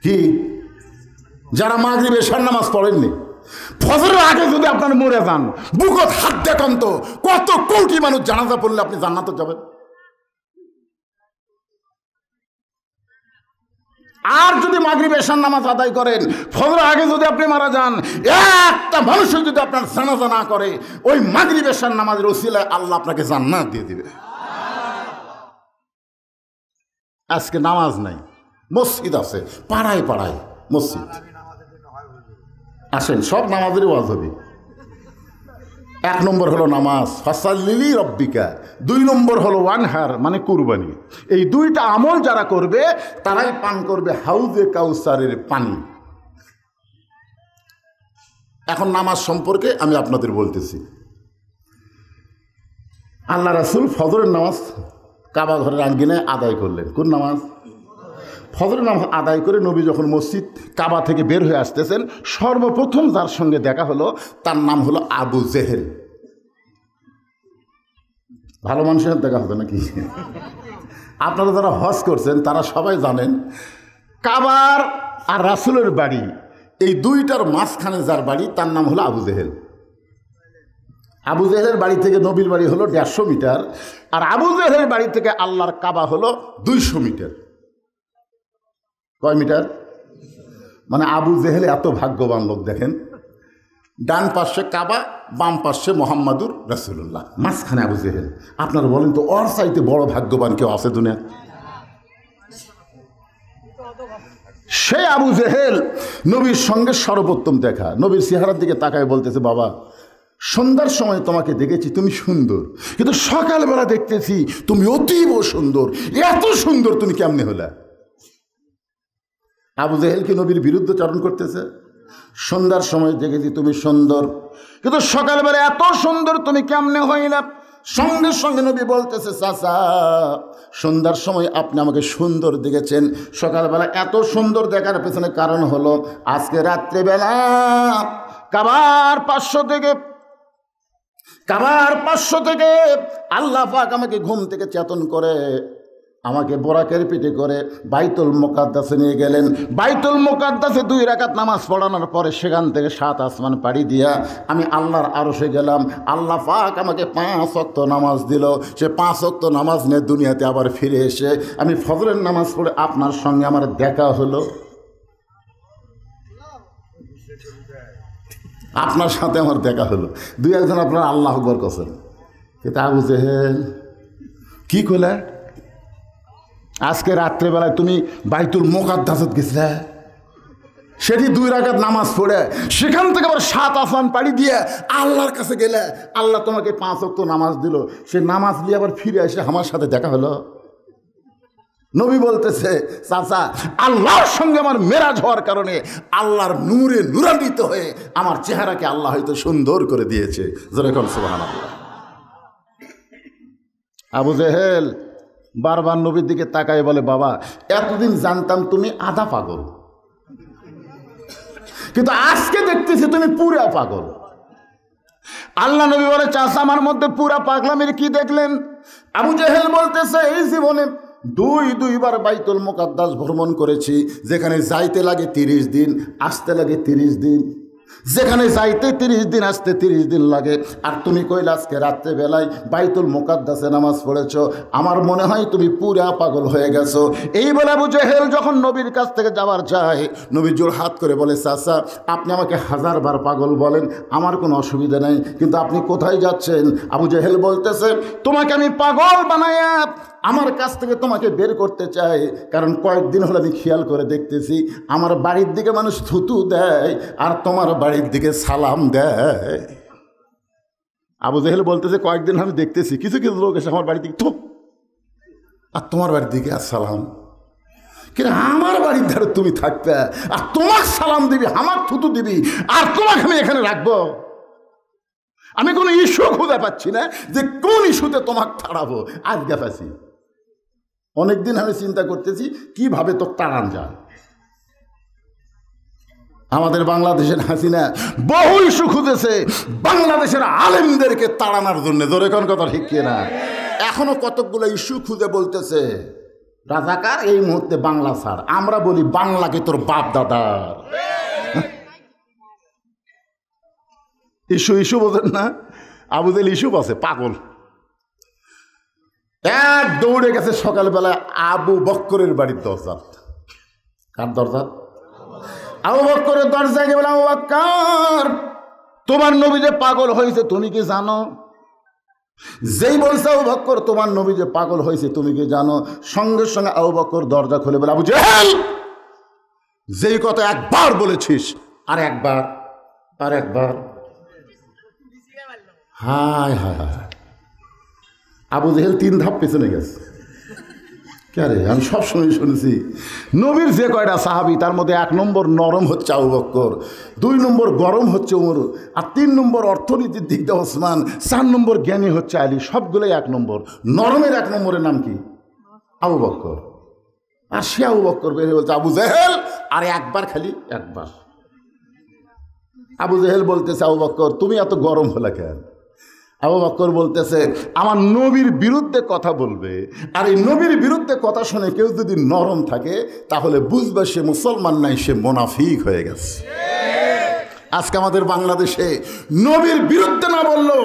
কি? যারা মাগরিব এশার নামাজ পড়েননি, ফজরের আগে যদি আপনার মরে যান, বুকত হাত দেখান তো কত কোটি মানুষ জানাজা পড়লে আপনি জান্নাতে যাবেন। আর যদি মাগরিব এশার নামাজ আদায় করেন, ফজরের আগে যদি আপনি মারা যান, একটা মানুষের যদি আপনার জানাজা না করে, ওই মাগরিব এশার নামাজের ওসিলায় আল্লাহ আপনাকে জান্নাত দিয়ে দিবে। আজকে নামাজ নাই, মসজিদ আছে পাড়ায় পাড়ায় মসজিদ। আসেন সব নামাজেরই ওয়াজ হবে। 1 নম্বর হলো নামাজ, ফাসাল্লি রব্বিকা। 2 নম্বর হলো ওয়ানহার মানে কুরবানি। এই 2টা আমল যারা করবে তারাই পান করবে হাউজে কাউসারের পানি। এখন নামাজ সম্পর্কে আমি আপনাদের বলতেছি। আল্লাহ রাসূল ফজরের নামাজ কাবা ঘরের আঙ্গিনায় আদায় করলেন। কোন নামাজ? ফজরের নামাজ আদায় করে নবী যখন মসজিদ কাবা থেকে বের হয়ে আসতেছেন, সর্বপ্রথম যার সঙ্গে দেখা হলো তার নাম হলো আবু জেহেল। ভালো মানুষের দেখা হতো নাকি? আপনারা যারা হজ করছেন তারা সবাই জানেন কাবার আর রাসূলের বাড়ি, এই 2টার মাঝখানে যার বাড়ি তার নাম হলো আবু জেহেল। আবু জেহেলের বাড়ি থেকে নবীর বাড়ি হলো 150 মিটার, আর আবু জেহেলের বাড়ি থেকে আল্লাহর কাবা হলো 200 মিটার। কয় মিটার? মানে আবু জেহেল এত ভাগ্যবান লোক দেখেন, ডান পাশে কাবা, বাম পাশে মোহাম্মদুর রাসূলুল্লাহ, মাঝখানে আবু জেহেল। আপনারা বলেন তো ওর চাইতে বড় ভাগ্যবান কেউ আছে দুনিয়া? সে আবু জেহেল নবীর সঙ্গে সর্বোত্তম দেখা, নবীর চেহারার দিকে তাকায় বলতেছে, বাবা সন্ধ্যার সময় তোমাকে দেখেছি তুমি সুন্দর, কিন্তু সকালবেলা দেখতেছি তুমি অতীব সুন্দর, এত সুন্দর তুমি কেমনে হলে? আবু জেহেল কি নবীর বিরুদ্ধে চারণ করতেছে? সন্ধ্যার সময় দেখেছি তুমি সুন্দর, কিন্তু সকালবেলা এত সুন্দর তুমি কেমনে হইলা? সঙ্গে সঙ্গে নবী বলতেছে, চাচা সন্ধ্যার সময় আপনি আমাকে সুন্দর দেখেছেন, সকালবেলা এত সুন্দর দেখার পেছনে কারণ হলো আজকে রাত্রেবেলা কাবার 500 থেকে আল্লাহ পাক আমাকে ঘুম থেকে চেতন করে আমাকে বোরাকের পিঠে করে বাইতুল মুকাদ্দাসে নিয়ে গেলেন। বাইতুল মুকাদ্দাসে 2 রাকাত নামাজ পড়ানোর পরে সেখান থেকে 7 আসমান পাড়ি দিয়া আমি আল্লাহর আরশে গেলাম। আল্লাহ পাক আমাকে 5 ওয়াক্ত নামাজ দিল। সে 5 ওয়াক্ত নামাজ নিয়ে দুনিয়াতে আবার ফিরে এসে আমি ফজরের নামাজ পড়ে আপনার সঙ্গে আমার দেখা হলো। আপনার সাথে আমার দেখা হলো। 2-1 জন আপনারা আল্লাহু আকবার কছেন, কিন্তু আবু জেহেল কি কইলা? আজকে রাত্রেবেলায় তুমি বাইতুল মুকাদ্দাসত গেছিলে, সেটি 2 রাকাত নামাজ পড়ে সেখান থেকে আবার 7 আসমান পাড়ি দিয়ে আল্লাহর কাছে গেলে আল্লাহ তোমাকে 5 ওয়াক্ত নামাজ দিল। সে নামাজ দিয়ে আবার ফিরে এসে আমার সাথে দেখা হলো। নবী বলতেছে, চাচা আল্লাহর সঙ্গে আমার মেরাজ হওয়ার কারণে আল্লাহর নূরে নূরান্বিত হয়ে আমার চেহারাকে আল্লাহ হয়তো সুন্দর করে দিয়েছে। যেরকম সুবহানাল্লাহ। আবু জেহেল বারবার নবীর দিকে তাকায় বলে, বাবা এতদিন জানতাম তুমি আধা পাগল, কিন্তু আজকে দেখতেছি তুমি পুরা পাগল। আল্লাহ নবী বলে, চাচা আমার মধ্যে পুরা পাগলামির কি দেখলেন? আবু জেহেল বলতেছে, এই জীবনে 2বার বাইতুল মুকাদ্দাস ভ্রমণ করেছি, যেখানে যাইতে লাগে 30 দিন, আসতে লাগে 30 দিন। যেখানে যাইতে 30 দিন আসতে 30 দিন লাগে, আর তুমি কইলা আজকে রাত্রেবেলায় বাইতুল মুকাদ্দাসে নামাজ পড়েছ, আমার মনে হয় তুমি পুরা পাগল হয়ে গেছো। এই বলে আবু জেহেল যখন নবীর কাছ থেকে যাওয়ার চায়, নবী জোর হাত করে বলে, চাচা আপনি আমাকে 1000 বার পাগল বলেন, আমার কোনো অসুবিধা নেই, কিন্তু আপনি কোথায় যাচ্ছেন? আবু জেহেল বলতেছে, তোমাকে আমি পাগল বানায়া আমার কাছ থেকে তোমাকে বের করতে চাই, কারণ কয়েকদিন হলো আমি খেয়াল করে দেখতেছি আমার বাড়ির দিকে মানুষ থুতু দেয় আর তোমার বাড়ির দিকে সালাম দেয়। আবু জেহেল বলতেছে, কয়েকদিন আমি দেখতেছি কিছু কিছু লোক এসে আমার বাড়ির দিকে থু, আর তোমার বাড়ির দিকে আসসালাম। কিন্তু আমার বাড়ির ধারে তুমি থাকবে আর তোমার সালাম দিবি, আমার থুতু দিবি, আর তোমাকে আমি এখানে রাখবো? আমি কোনো ইস্যু খুঁজে পাচ্ছি না যে কোন ইস্যুতে তোমাকে তাড়াবো। আজকে পাচ্ছি, অনেকদিন আমি চিন্তা করতেছি কিভাবে তো তাড়ান যায়। আমাদের বাংলাদেশের হাসিনা বহু ইস্যু খুঁজেছে বাংলাদেশের আলেমদেরকে তাড়ানোর জন্য, ধরে কোন কথা ঠিক কিনা? এখনো কতকগুলো ইস্যু খুঁজে বলতেছে রাজাকার এই মুহূর্তে বাংলা ছাড়। আমরা বলি বাংলাকে তোর বাপ দাদার। ইস্যু বোঝেন না? আবু জেহেল ইস্যু আছে, পাগল। এক দৌড়ে গেছে সকালবেলা আবু বক্করের বাড়ির দরজা। কার দরজা? আবু বক্করের দরজায় গিয়ে বলে, আবু বক্কর তোমার নবী যে পাগল হয়েছে তুমি কি জানো? যেই বলছে আবু বক্কর তোমার নবী যে পাগল হয়েছে তুমি কি জানো, সঙ্গে সঙ্গে আবু বক্কর দরজা খুলে বলে, আবু জেহেল যেই কথা একবার বলেছিস আর একবার। হায় হায় হায়, আবু জেহেল 3 ধাপ পেছনে গেছে। কে রে? আমি সবসময় শুনেছি নবীর যে কয়টা সাহাবি তার মধ্যে 1 নম্বর নরম হচ্ছে আবু বক্কর, 2 নম্বর গরম হচ্ছে ওমর, আর 3 নম্বর অর্থনীতির দিক দিয়ে ওসমান, 4 নম্বর জ্ঞানী হচ্ছে আলী। সবগুলোই 1 নম্বর। নরমের 1 নম্বরের নাম কি? আবু বক্কর। আর সে আবু বক্কর বেরিয়ে বলছে, আবু জেহেল আর একবার, খালি একবার। আবু জেহেল বলতেছে, আবু বক্কর তুমি এত গরম হলে কেন? আবু বক্কর বলতেছে, আমার নবীর বিরুদ্ধে কথা বলবে, আর এই নবীর বিরুদ্ধে কথা শুনে কেউ যদি নরম থাকে তাহলে বুঝবে সে মুসলমান নাই, সে মুনাফিক হয়ে গেছে। আজকে আমাদের বাংলাদেশে নবীর বিরুদ্ধে না বললেও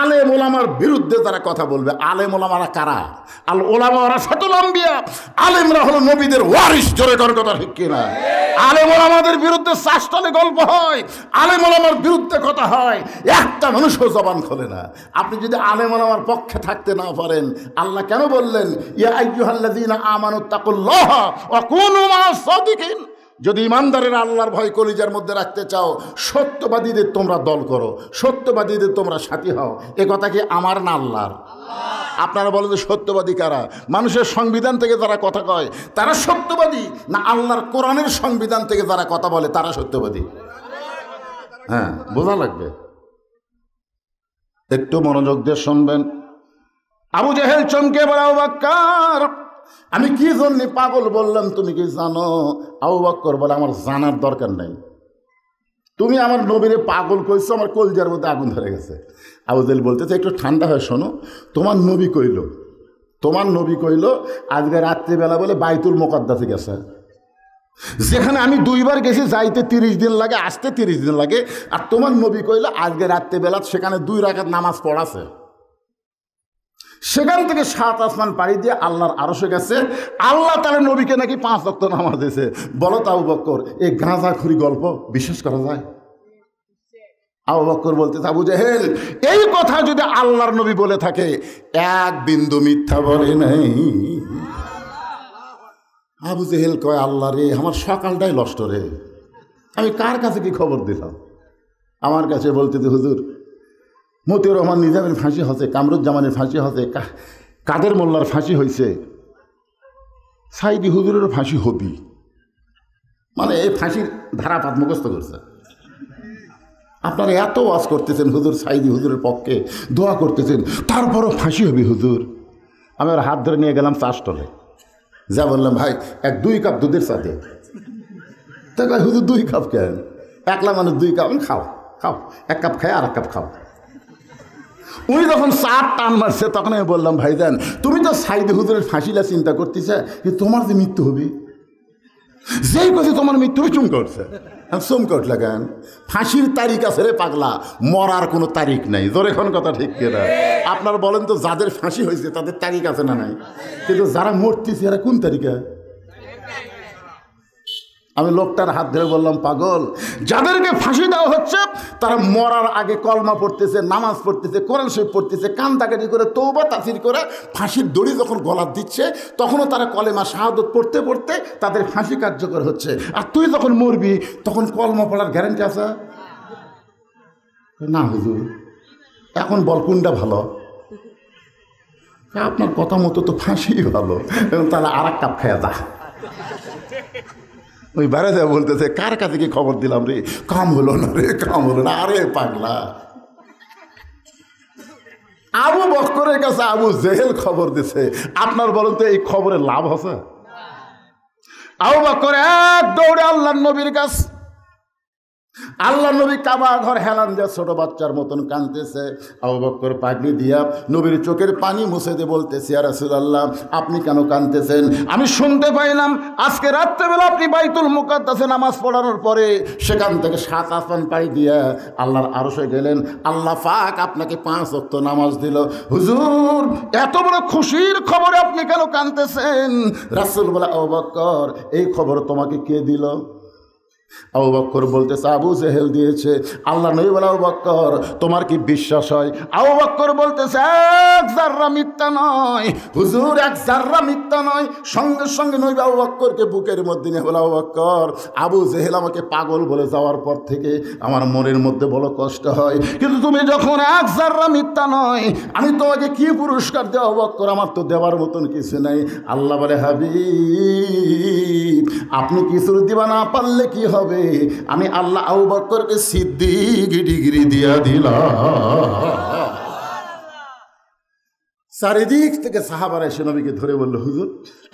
আলেম ওলামার বিরুদ্ধে তারা কথা বলবে। আলেম ওলামারা কারা? আল ওলামা ওয়ারাসাতুল আম্বিয়া, আলেমরা হলো নবীদের ওয়ারিস। জোরে কর কথা ঠিক কিনা? আলেম ওলামাদের বিরুদ্ধে চাষতলে গল্প হয়, আলেম ওলামার বিরুদ্ধে কথা হয়, একটা মানুষও জবান খোলে না। আপনি যদি আলেম ওলামার পক্ষে থাকতে না পারেন, আল্লাহ কেন বললেন ইয়া আইয়ুহাল্লাযীনা আমানুত্তাকুল্লাহা ওয়া কুনু মা'আস সাদিকিন? যদি ইমানদারেরা আল্লাহর ভয় কলিজার মধ্যে রাখতে চাও, সত্যবাদীদের তোমরা দল করো, সত্যবাদীদের তোমরা সাথী হও। এ কথা কি আমার না আল্লাহর? আপনারা বলেন যে সত্যবাদী কারা? মানুষের সংবিধান থেকে যারা কথা কয় তারা সত্যবাদী, না আল্লাহর কোরআনের সংবিধান থেকে যারা কথা বলে তারা সত্যবাদী? হ্যাঁ, বোঝা লাগবে। একটু মনোযোগ দিয়ে শুনবেন। আবু জেহেল চমকে বলে, আবু বক্কর আমি কি জন্য পাগল বললাম তুমি কি জানো? আবু বক্কর বলে, আমার জানার দরকার নাই, তুমি আমার নবীরে পাগল কইছো, আমার কলজার মধ্যে আগুন ধরে গেছে। আবু জেহেল বলতেছে, একটু ঠান্ডা হয়ে শোনো, তোমার নবী কইল আজকে রাত্রিবেলা বলে বাইতুল মুকাদ্দাসে গেছে, যেখানে আমি 2 বার গেছি, যাইতে 30 দিন লাগে, আসতে 30 দিন লাগে। আর তোমার নবী কইল আজকে রাত্রিবেলা সেখানে 2 রাকাত নামাজ পড়াছে। সেখান থেকে 7 আসমান পাড়ি দিয়ে আল্লাহর আরশে গেছে। আল্লাহ তাআলা নবীকে নাকি 5 ওয়াক্ত নামাজ দিয়েছে। বলো তো আবু বক্কর, এই গাঁজাখুরি গল্প বিশ্বাস করা যায়? আবু বক্কর বলতেছে, আবু জেহেল এই কথা যদি আল্লাহর নবী বলে থাকে, 1 বিন্দু মিথ্যা বলে নাই। আবু জেহেল কয়, আল্লাহ রে, আমার সকালটাই নষ্ট রে, আমি কার কাছে কি খবর দিলাম? আমার কাছে বলতেছে, হুজুর মতিউর রহমান নিজামের ফাঁসি হয়েছে, কামরুজ্জামানের ফাঁসি হয়েছে, কাদের মোল্লার ফাঁসি হয়েছে, সাইদি হুজুরের ফাঁসি হবি। মানে এই ফাঁসির ধারাপাত মুখস্থ করছে। আপনারা এত ওয়াজ করতেছেন হুজুর সাইদি হুজুরের পক্ষে, দোয়া করতেছেন, তারপরও ফাঁসি হবি হুজুর। আমি ওর হাত ধরে নিয়ে গেলাম চা স্টলে, যা বললাম, ভাই 2 কাপ দুধের সাথে। তা কয়, হুজুর 2 কাপ কেন? একলা মানুষ 2 কাপ। খাও 1 কাপ খাই আর 1 কাপ খাও। উনি যখন 4 টান মারছে তখন আমি বললাম, ভাইজান তুমি তো সাইদি হুজুরের ফাঁসিলা চিন্তা করতেছে, তোমার যে মৃত্যু হবে। যেই কথা তোমার মৃত্যু চুমকে উঠছে, চমকে উঠলে কেন? ফাঁসির তারিখ আছে রে পাগলা, মরার কোনো তারিখ নাই। জোরে কোন কথা ঠিক কিনা? আপনার বলেন তো, যাদের ফাঁসি হয়েছে তাদের তারিখ আছে না নাই? কিন্তু যারা মরতেছে এরা কোন তারিখে? আমি লোকটার হাত ধরে বললাম, পাগল, যাদেরকে ফাঁসি দেওয়া হচ্ছে তারা মরার আগে কলমা পড়তেছে, নামাজ পড়তেছে, কোরআন শরীফ পড়তেছে, কান্দাকাটি করে তওবা তাসির করে ফাঁসির দড়ি যখন গলার দিচ্ছে তখনও তারা কলেমা শাহাদত পড়তে পড়তে তাদের ফাঁসি কার্যকর হচ্ছে। আর তুই যখন মরবি তখন কলমা পড়ার গ্যারান্টি আছে না? হুজুর এখন বল কোনটা ভালো? আপনার কথা মতো তো ফাঁসি ভালো। এবং তাহলে আর এক কাপ খায়া যা। ওই বাইরে যা বলতেছে, কার কাছে কি খবর দিলাম রে, কাম হলো না রে, কাম হলো না। আরে পাগলা, আবু বকরের কাছে আবু জেহেল খবর দিছে। আপনার বলেন তো এই খবরের লাভ আছে? আবু বকর এক দৌড়ে আল্লাহর নবীর কাছে। আল্লাহ নবী কাবা ঘর হেলান দিয়ে ছোট বাচ্চার মতন কাঁদতেছে। আবু বকর পাগড়ি দিয়া নবীর চোখের পানি মুছে দিয়ে বলতেছে, ইয়া রাসূলুল্লাহ, আপনি কেন কাঁদতেছেন? আমি শুনতে পাইলাম আজকে রাত্রেবেলা আপনি বাইতুল মুকাদ্দাসে নামাজ পড়ানোর পরে সেখান থেকে 7 আসমান পাড়ি দিয়া আল্লাহর আরশে গেলেন। আল্লাহ পাক আপনাকে 5 ওয়াক্ত নামাজ দিল। হুজুর, এত বড় খুশির খবরে আপনি কেন কাঁদতেছেন? রাসূল বলে, আবু বকর, এই খবর তোমাকে কে দিল? আবু বকর বলতেছে, আবু জেহেল দিয়েছে। আল্লাহ নবী বলে, আবু বকর, তোমার কি বিশ্বাস হয়? আবু বকর বলতেছে, এক জাররা মিথ্যা নয় হুজুর, এক জাররা মিথ্যা নয়। সঙ্গে সঙ্গে নবী আবু বকরকে বুকের মধ্যে নিয়ে বলে, আবু বকর, আবু জেহেল আমাকে পাগল বলে যাওয়ার পর থেকে আমার মনের মধ্যে বড় কষ্ট হয়, কিন্তু তুমি যখন এক জাররা মিথ্যা নয়, আমি তোমাকে কি পুরস্কার দেব? আবু বকর, আমার তো দেওয়ার মতন কিছু নাই। আল্লাহ বলে, হাবিব, আপনি কিছু দিবা না পারলে কি হবে? আমি আল্লাহ আবু বকরকে সিদ্দিক ডিগ্রি দিয়া দিলাম। চারিদিক থেকে সাহাবারা এসে নবীকে ধরে বলল, হুজুর,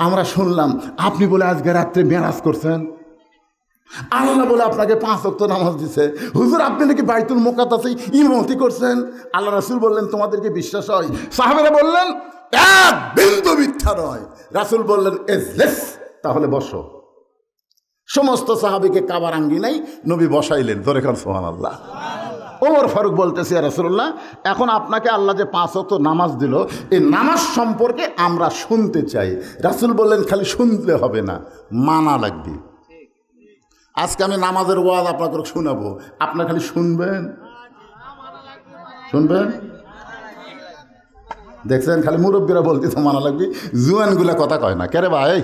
আমরা শুনলাম আপনি বলে আজকে রাত্রে মেরাজ করছেন, আল্লাহ বলে আপনাকে 5 ওয়াক্ত নামাজ দিছে। হুজুর, আপনি নাকি বাইতুল মুকাদ্দাসে ইমামতি করছেন। আল্লাহ রাসূল বললেন, তোমাদেরকে বিশ্বাস হয়? সাহাবারা বললেন, এক বিন্দু মিথ্যা নয়। রাসূল বললেন, এজলিস, তাহলে বসো। সমস্ত সাহাবীকে কাবার আঙ্গিনায় নবী বসাইলেন। ধরে খান সুবহানাল্লাহ। ওমর ফারুক বলতেছে, ইয়া রাসূলুল্লাহ, এখন আপনাকে আল্লাহ যে 5 ওয়াক্ত নামাজ দিল, এই নামাজ সম্পর্কে আমরা শুনতে চাই। রাসূল বললেন, খালি শুনলে হবে না, মানা লাগবে। আজকে আমি নামাজের ওয়াজ আপনাকে শোনাবো, আপনার খালি শুনবেন, শুনবেন। দেখছেন, খালি মুরব্বীরা বলতেছে মানা লাগবে, জুয়ানগুলা কথা কয় না। কেরে ভাই,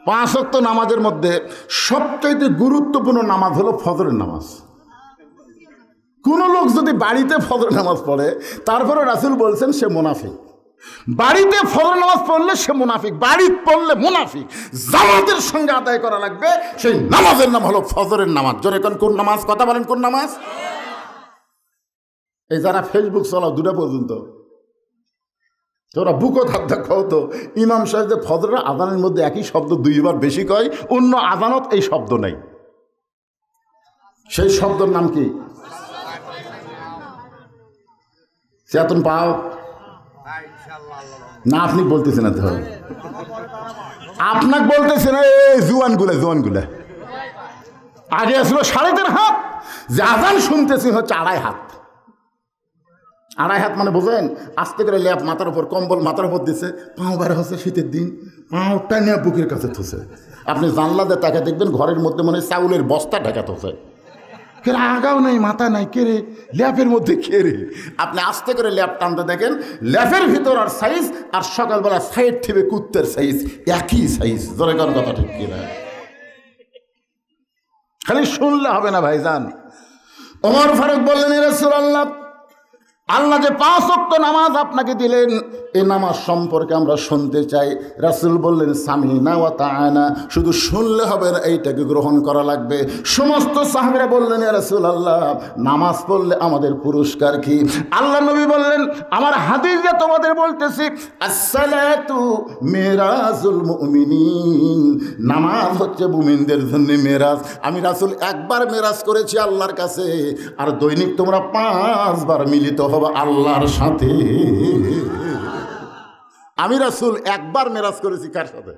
5 ওয়াক্ত নামাজের মধ্যে সবচাইতে গুরুত্বপূর্ণ নামাজ হলো ফজরের নামাজ। কোন লোক যদি বাড়িতে ফজর নামাজ পড়ে, তারপরে রাসূল বলছেন সে মুনাফিক। বাড়িতে ফজর নামাজ পড়লে সে মুনাফিক, বাড়ি পড়লে মুনাফিক। জামাতের সঙ্গে আদায় করা লাগবে, সেই নামাজের নাম হলো ফজরের নামাজ। জোরে কোন নামাজ? কথা বলেন, কোন নামাজ? এই যারা ফেসবুক চালাও 2টা পর্যন্ত, তোরা বুকো ধার দেখাও তো, ইমাম সাহেব যে ফজরের আজানের মধ্যে একই শব্দ 2 বার বেশি কয়, অন্য আজানত এই শব্দ নাই। সেই শব্দের নাম কি? চেতন পাও না? আপনি বলতেছেন না, তো আপনাকে বলতেছেন এই জোয়ানগুলা। আগে আসলো 3.5 হাত, যে আজান শুনতেছি হচ্ছে 2.5 হাত। 2.5 হাত মানে বোঝেন? আস্তে করে ল্যাপ মাথার উপর, কম্বল মাথার উপর দিছে, পাও বার হচ্ছে শীতের দিন, পাওটা নিয়ে বুকের কাছে থুছে। আপনি জানলা দিয়ে তাকে দেখবেন ঘরের মধ্যে মনে চাউলের বস্তা ঢাকা থুছে। কেরে আগাও নাই, মাথা নাই, কেরে ল্যাপের মধ্যে কেরে। আপনি আস্তে করে ল্যাপ টানতে দেখেন, ল্যাপের ভিতর আর সাইজ আর সকালবেলা সাইড ঠিবে কুত্তের সাইজ একই সাইজ। ধরে কোন কথা ঠিক কিনা? খালি শুনলে হবে না ভাইজান। ওমর ফারুক বললেন, ইয়া রাসূলুল্লাহ, আল্লাহ যে 5 ওয়াক্ত নামাজ আপনাকে দিলেন, এই নামাজ সম্পর্কে আমরা শুনতে চাই। রাসূল বললেন, সামিনা ওয়া তাআনা, শুধু শুনলে হবে না, এইটাকে গ্রহণ করা লাগবে। সমস্ত সাহাবীরা বললেন, ইয়া রাসূলুল্লাহ, নামাজ পড়লে আমাদের পুরস্কার কি? আল্লাহ নবী বললেন, আমার হাদিস যে তোমাদের বলতেছি, আসসালাতু মিরাজুল মুমিনিন, নামাজ হচ্ছে মুমিনদের জন্য মেরাজ। আমি রাসূল একবার মেরাজ করেছি আল্লাহর কাছে, আর দৈনিক তোমরা 5 বার মিলিত হবে আল্লাহর সাথে। আমি রাসূল একবার মেরাজ করেছি কার সাথে?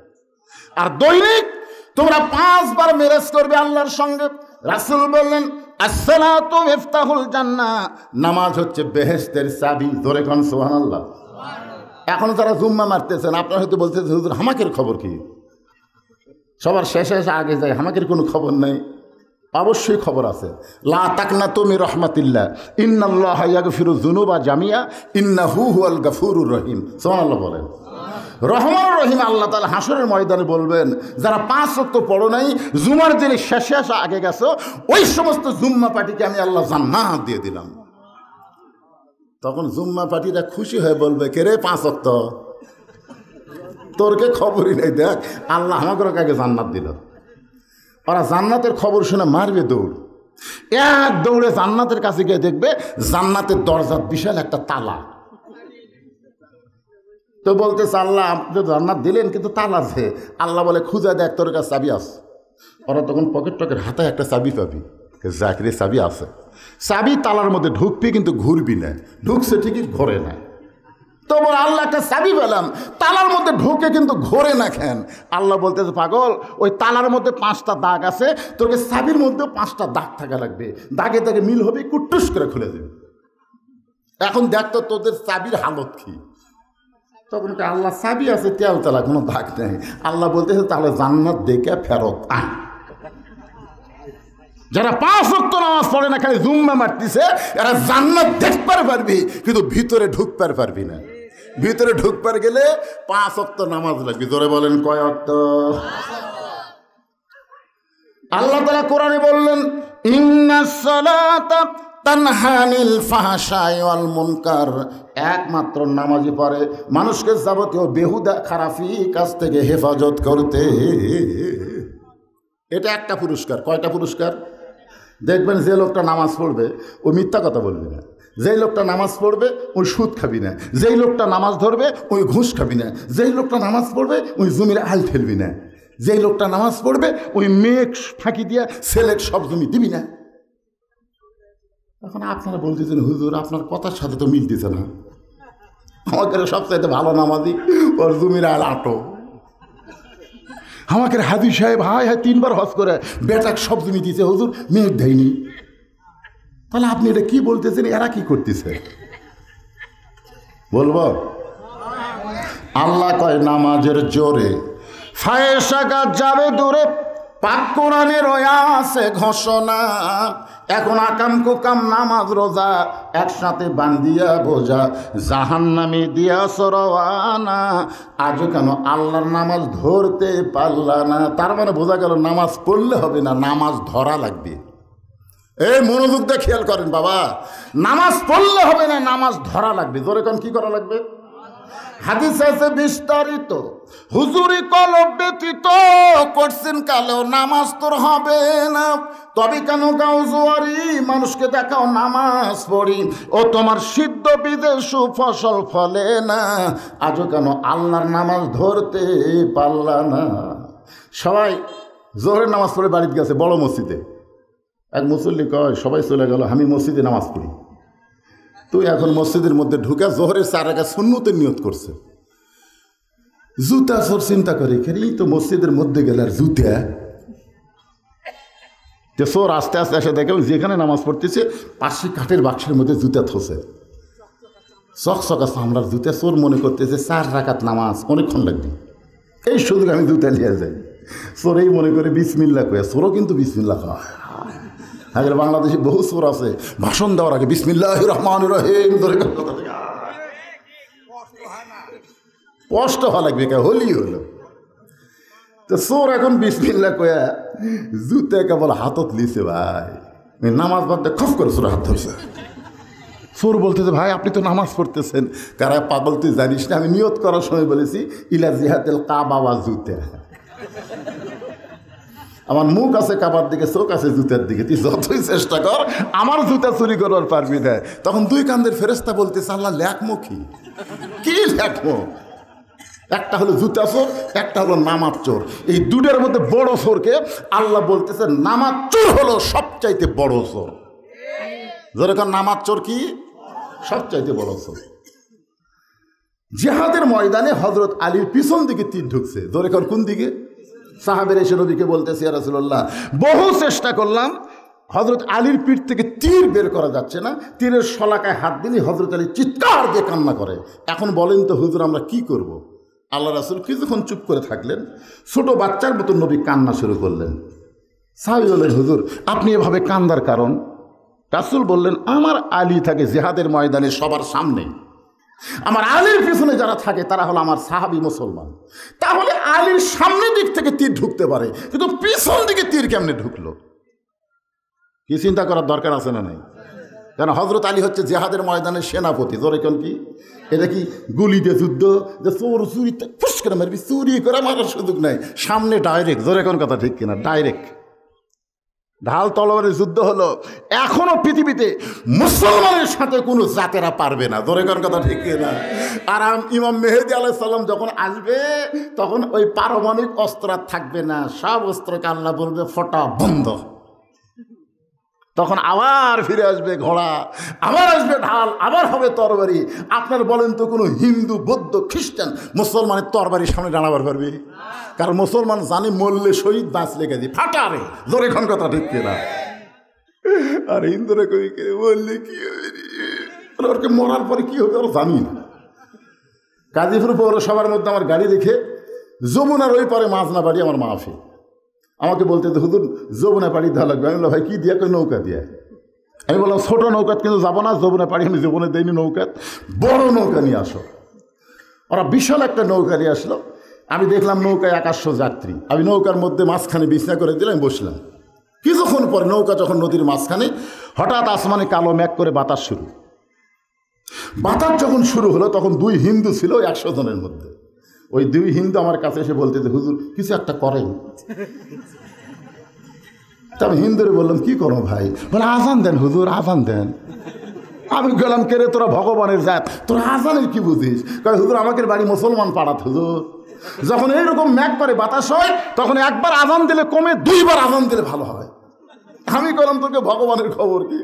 আর দৈনিক তোমরা 5 বার মেরাজ করবে আল্লাহর সঙ্গে। রাসূল বললেন আসসালাতু মিফতাহুল জান্নাহ, নামাজ হচ্ছে বেহেশতের চাবি। জোরে কোন সুবহানাল্লাহ। এখন যারা জুম্মা মারতেছেন আপনারা হয়তো বলতেছেন হুজুর হামাকের খবর কি? সবার শেষে এসে আগে যায়, হামাকের কোনো খবর নেই। অবশ্যই খবর আছে। লা তাকনাতু মির রাহমাতিল্লাহ ইন্নাল্লাহা ইয়াগফিরু যুনুবা জামিয়া ইন্নাহু হুয়াল গাফুরুর রহিম। সুবহানাল্লাহ বলেন। রহমান রহিম আল্লাহ তাআলা হাসরের ময়দানে বলবেন, যারা 5 ওয়াক্ত পড়ো নাই, জুমার দিনে শেষে আসা আগে গেছো, ওই সমস্ত জুম্মা পার্টিকে আমি আল্লাহ জান্নাত দিয়ে দিলাম। তখন জুম্মা পার্টিরা খুশি হয়ে বলবে, কে রে 5 ওয়াক্ত, তোরকে খবরই নেই, দেখ আল্লাহ আমাকে আগে জান্নাত দিল। ওরা জান্নাতের খবর শুনে মারবে দৌড়, এক দৌড়ে জান্নাতের কাছে গিয়ে দেখবে জান্নাতের দরজার বিশাল একটা তালা। তো বলতেছে আল্লাহ আপনি জান্নাত দিলেন কিন্তু তালা আছে। আল্লাহ বলে খুঁজে দেখ তোর কাছে চাবি আছে। ওরা তখন পকেট হাতায় একটা চাবি পাবি, জাকিরে চাবি আছে। চাবি তালার মধ্যে ঢুকবি কিন্তু ঘুরবি না, ঢুকছে ঠিকই ঘোরে না। তো বল আল্লাহ একটা চাবি পেলাম, তালার মধ্যে ঢুকে কিন্তু ঘোরে না কেন? আল্লাহ বলতেছে পাগল, ওই তালার মধ্যে 5টা দাগ আছে, তোকে চাবির মধ্যে 5টা দাগ থাকা লাগবে, দাগে দাগে মিল হবে, কুট্টুস করে খুলে দেবে। এখন দেখ তো তোদের চাবির হালত কি। তখন আল্লাহ চাবি আছে, তেল তালা, কোনো দাগ নেই। আল্লাহ বলতেছে তাহলে জান্নাত দেখে ফেরত আয়। যারা 5 ওয়াক্ত নামাজ পড়ে না, খালি জুম্মা মারতেছে, এরা জান্নাত দেখতে পারবি কিন্তু ভিতরে ঢুকতে পারবি না। ভিতরে ঢুকবার গেলে 5 ওয়াক্ত নামাজ লাগবে। জোরে বলেন কয় ওয়াক্ত? আল্লাহ তাআলা কোরআনে বললেন ইন্নাস সালাতা তানহা আনিল ফাহশাই ওয়াল মুনকার, একমাত্র নামাজি পড়ে মানুষকে যাবতীয় বেহুদা খারাপি কাজ থেকে হেফাজত করতে। এটা একটা পুরস্কার। কয়টা পুরস্কার? দেখবেন যে লোকটা নামাজ পড়বে ও মিথ্যা কথা বলবে না, যেই লোকটা নামাজ পড়বে ওই সুদ খাবি না, যেই লোকটা নামাজ ধরবে ওই ঘুষ খাবি না, যেই লোকটা নামাজ পড়বে ওই জমির আল ঠেলবি না, যেই লোকটা নামাজ পড়বে ওই মেয়ে ফাঁকি দিয়া ছেলে সব জমি দিবি না। এখন আপনারা বলতেছেন হুজুর আপনার কথার সাথে তো মিলতেছে না, আমাদের সবচাইতে ভালো নামাজি ওর জমির আল আটো। আমাকে হাজি সাহেব হায় 3 বার হজ করে বেটাক সব জমি দিয়েছে, হুজুর মেয়ে দেয়নি। তাহলে আপনি এটা কি বলতেছেন? এরা কি করতেছে বলবো? আল্লাহ কয় নামাজের জোরে ফায়েশা যাবে দূরে, পাক কোরআনের আছে ঘোষণা। এখন আকাম কুকাম নামাজ রোজা একসাথে বান্ধিয়া বোঝা, জাহান্নামে দিয়া সরওয়ানা। আজও কেন আল্লাহর নামাজ ধরতে পারলা না? তার মানে বোঝা গেল নামাজ পড়লে হবে না, নামাজ ধরা লাগবে। এই মনোযোগ দিয়ে খেয়াল করেন বাবা, নামাজ পড়লে হবে না, নামাজ ধরা লাগবে। জোরে কোন কি করা লাগবে? হাদিস আছে বিস্তারিত, হুজুরি কলব ব্যতীত করছেন কালেও নামাজ তোর হবে না। তবে কেন গাও জোয়ারি মানুষকে দেখাও নামাজ পড়ি, ও তোমার সিদ্ধ বীজে সুফসল ফলে না। আজও কেন আল্লাহর নামাজ ধরতে পারলা না? সবাই জোহরের নামাজ পড়ে বাড়িতে গেছে বড় মসজিদে। এক মুসল্লি কয় সবাই চলে গেল, আমি মসজিদে নামাজ পড়ি। তুই এখন মসজিদের মধ্যে ঢুকে জোহরের 4 রাকাত সুন্নতের নিয়ত করছে, জুতা সব চিন্তা করে এই তো মসজিদের মধ্যে গেলে আর জুতা সোর আস্তে আস্তে এসে দেখে যেখানে নামাজ পড়তেছে পাশে কাঠের বাক্সের মধ্যে জুতা থসে, চকচকা চামড়ার জুতা। সোর মনে করতেছে 4 রাকাত নামাজ অনেকক্ষণ লাগবে, এই সুযোগ আমি জুতা নিয়ে যাই। সোর এই মনে করে বিসমিল্লাহ কয়ে, সোরও কিন্তু বিসমিল্লাহ কয়। আগে বাংলাদেশে বহু সোর আছে ভাষণ দেওয়ার আগে বিসমিল্লাহির রহমানির রহিম ধরে কষ্ট হওয়া লাগবে, কে হলি হলো। তো সোর এখন বিসমিল্লাহ কয়া জুতে কেবল হাতত লিছে ভাই, নামাজ বাদ দিয়ে খফ করে সোর হাত ধরছে। সোর বলতেছে ভাই আপনি তো নামাজ পড়তেছেন। কারা পাগল তুই জানিস না, আমি নিয়ত করার সময় বলেছি ইলা জিহাতেল কাবা ওয়া জুতে। আমার মুখ আছে কাবার দিকে, চোখ আছে জুতার দিকে, তুই যতই চেষ্টা কর আমার জুতা চুরি করবার পারবি না। তখন 2 কান্দের ফেরেশতা বলতেছে আল্লাহ লেখমো কি লেখমো? একটা হলো জুতা চোর, একটা হলো নামাজ চোর। এই দুটোর মধ্যে বড় চোরকে আল্লাহ বলতেছে নামাজ চোর হলো সবচাইতে বড় চোর। যেরকম নামাজ চোর কি সবচাইতে বড় চোর। জিহাদের ময়দানে হযরত আলীর পিছন দিকে তীর ঢুকছে। যেরকম কোন দিকে? সাহাবের এসে নবীকে বলতেছে, ইয়া রাসূলুল্লাহ, বহু চেষ্টা করলাম, হযরত আলীর পিঠ থেকে তীর বের করা যাচ্ছে না, তীরের শলাকায় হাত দিলেই হযরত আলী চিৎকার দিয়ে কান্না করে। এখন বলেন তো হুজুর, আমরা কি করব? আল্লাহ রাসূল কিছুক্ষণ চুপ করে থাকলেন, ছোট বাচ্চার মতো নবী কান্না শুরু করলেন। সাহাবী বললেন, হুজুর আপনি এভাবে কান্দার কারণ? রাসূল বললেন, আমার আলী থাকে জিহাদের ময়দানে সবার সামনে, আমার আলীর পিছনে যারা থাকে তারা হলো আমার সাহাবী মুসলমান। তাহলে আলীর সামনের দিক থেকে তীর ঢুকতে পারে, কিন্তু পিছন দিকে তীর কেমনে ঢুকলো? কি চিন্তা করার দরকার আছে না নাই? কারণ হযরত আলী হচ্ছে জিহাদের ময়দানের সেনাপতি। জোরে কোন কি? এটা কি গুলি দিয়ে যুদ্ধ, যে চোর চুরি ফুস করে মারবি, চুরি করে মারার সুযোগ নাই, সামনে ডাইরেক্ট। জোরে কোন কথা ঠিক কিনা? ডাইরেক্ট ঢাল তলোয়ারের যুদ্ধ হলো। এখনো পৃথিবীতে মুসলমানের সাথে কোনো জাতেরা পারবে না। জোরে কোন কথা ঠিক কিনা? আর ইমাম মেহেদী আলাইহিস সালাম যখন আসবে, তখন ওই পারমাণবিক অস্ত্র থাকবে না, সব অস্ত্রকে আল্লাহ বলবে ফোটা বন্ধ। তখন আবার ফিরে আসবে ঘোড়া, আবার আসবে ঢাল, আবার হবে তরবারি। আপনার বলেন তো কোনো হিন্দু, বৌদ্ধ, খ্রিস্টান মুসলমানের তরবারির সামনে দাঁড়াবার পারবে? কারণ মুসলমান জানি মরলে শহীদ, বাঁচলে গেছি ফাটারে। জোরে এখন কথা ঠিক কিনা? আর হিন্দুরা কই কে বললে কি হবে, ওরকে মরার পরে কি হবে ওরা জানি না। গাজীপুর পৌরসভার মধ্যে আমার গাড়ি রেখে যমুনার ওই পারে মাঝনা বাড়ি আমার মাহফিল। আমাকে বলতে হুজুর যমুনা পাড়ি দেওয়া লাগবে। আমি বললাম, ভাই কী দিয়া? কই নৌকা দিয়ে। আমি বললাম, ছোটো নৌকাত কিন্তু যাবো না, যমুনা পাড়ি আমি জীবনে দেয়নি নৌকাত, বড় নৌকা নিয়ে আসো। ওরা বিশাল একটা নৌকা নিয়ে আসলো। আমি দেখলাম নৌকায় 100 যাত্রী। আমি নৌকার মধ্যে মাঝখানে বিছনা করে দিলাম, বসলাম। কিছুক্ষণ পরে নৌকা যখন নদীর মাঝখানে, হঠাৎ আসমানে কালো মেঘ করে বাতাস শুরু। বাতাস যখন শুরু হলো, তখন 2 হিন্দু ছিল 100 জনের মধ্যে। ওই 2 হিন্দু আমার কাছে এসে বলতে, হুজুর কিছু একটা করেন। তা আমি হিন্দুরে বললাম, কি করো ভাই? বলে, আজান দেন হুজুর, আজান দেন। আমি গেলাম, কে রে তোরা ভগবানের জাত, তোরা আজানের কি বুঝিস? কারণ হুজুর আমাকে বাড়ি মুসলমান পাড়াত হুজুর। যখন এইরকম ম্যাক করে বাতাস হয়, তখন একবার আজান দিলে কমে, 2বার আজান দিলে ভালো হয়। আমি বললাম, তোকে ভগবানের খবর কি?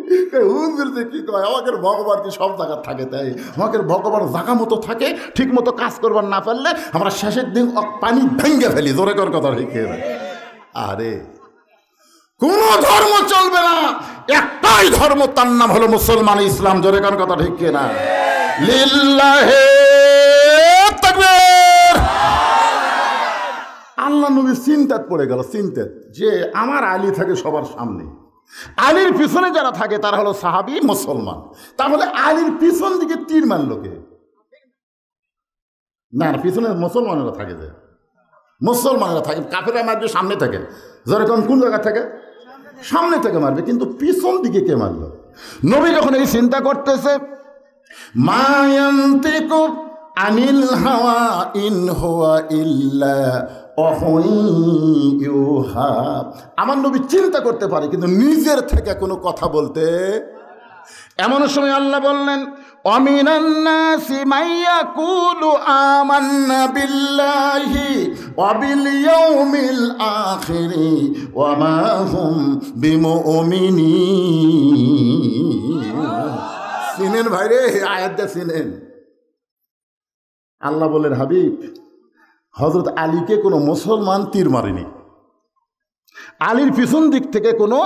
হুজুর যে কি কয়, আমাকে ভগবান কি সব জায়গায় থাকে? তাই আমাকে ভগবান জায়গা মতো থাকে, ঠিক মতো কাজ করবার না পারলে আমরা শেষের দিন পানি ভেঙে ফেলি। জোরে কর কথা ঠিক। আরে কোন ধর্ম চলবে না, একটাই ধর্ম, তার নাম হলো মুসলমান, ইসলাম। জোরে কোন কথা ঠিক কিনা? লিল্লাহে তাকবীর। আল্লাহ নবী চিন্তাত পড়ে গেল, চিন্তাত যে আমার আলী থাকে সবার সামনে, আলীর পিছনে যারা থাকে তারা হলো সাহাবী মুসলমান। তাহলে আলীর পিছন দিকে তীর মারলো কে? না, পিছনে মুসলমানেরা থাকে, যে মুসলমানেরা থাকে। কাফেররা মারবে সামনে থেকে। যেরকম কোন জায়গা থেকে? সামনে থেকে মারবে, কিন্তু পিছন দিকে কে মারলো? নবী যখন এই চিন্তা করতেছে, মা ইয়ানতিকু আনিল হাওয়া ইন হুয়া ইল্লা ওয়াহয়ুহা। আমার নবী চিন্তা করতে পারে, কিন্তু নিজের থেকে কোনো কথা বলতে। এমন সময় আল্লাহ বললেন, অমিনান নাসি মাইয়াকুলু আমান্না বিল্লাহি ওয়া বিল ইয়াউমিল আখিরি ওয়া মা হুম বিমুমিনিন। চিনেন ভাইরে, আয়াতটা চিনেন? আল্লাহ বলেন, হাবিব, হযরত আলীকে কোনো মুসলমান তীর মারেনি। আলীর পিছন দিক থেকে কোনো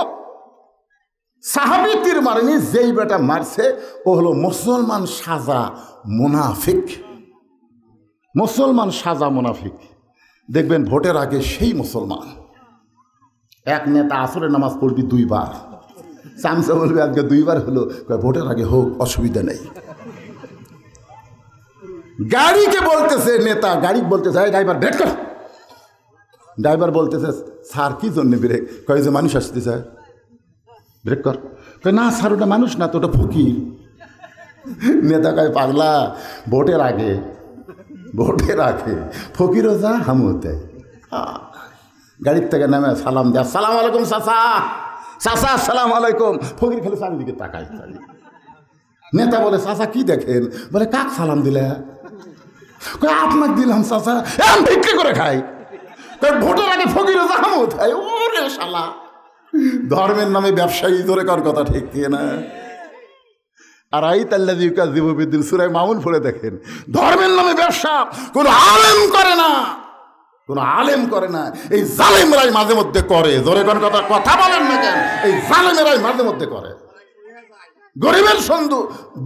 সাহাবী তীর মারেনি। যেই বেটা মারছে ও হলো মুসলমান সাজা মুনাফিক। মুসলমান সাজা মুনাফিক। দেখবেন ভোটের আগে সেই মুসলমান এক নেতা আসরের নামাজ পড়বি 2 বার, চামচা বলবে আজকে 2 বার হলো, ভোটের আগে হোক, অসুবিধা নেই। গাড়িকে বলতেছে নেতা, গাড়ি বলতেছে, ড্রাইভার ব্রেক কর। ড্রাইভার বলতেছে, স্যার কি জন্য ব্রেক? কয় যে মানুষ আসতে চায়, ব্রেক কর। না স্যার, ওটা মানুষ না তো, ওটা ফকির। নেতা কয়, পাগলা, ভোটের আগে, ভোটের আগে ফকিরও যা হামও দেয়। গাড়ির থেকে নামে সালাম দেয়, আসসালামু আলাইকুম চাচা, চাচা আসসালামু আলাইকুম। ফকির খালি চারিদিকে তাকায়। নেতা বলে, চাচা কি দেখেন? বলে, কাক সালাম দিলে? আপনাকে দিলাম চাচা, বিক্রি করে খাই। ভোটের আগে ফকিরও যা হামও দেয়। ওরে শালা, ধর্মের নামে ব্যবসায়ী। ধরে কার কথা ঠিক না? আর আইতাল্লাযী ইউকাযযিবু বিদ্দীন, সূরা মামুন পড়ে দেখেন, ধর্মের নামে ব্যবসা কোনো আলেম করে না, কোনো আলেম করে না, এই জালেমরাই মাঝে মধ্যে করে। জোরে কোন কথা বলেন না কেন? এই জালেমেরাই মাঝে মধ্যে করে।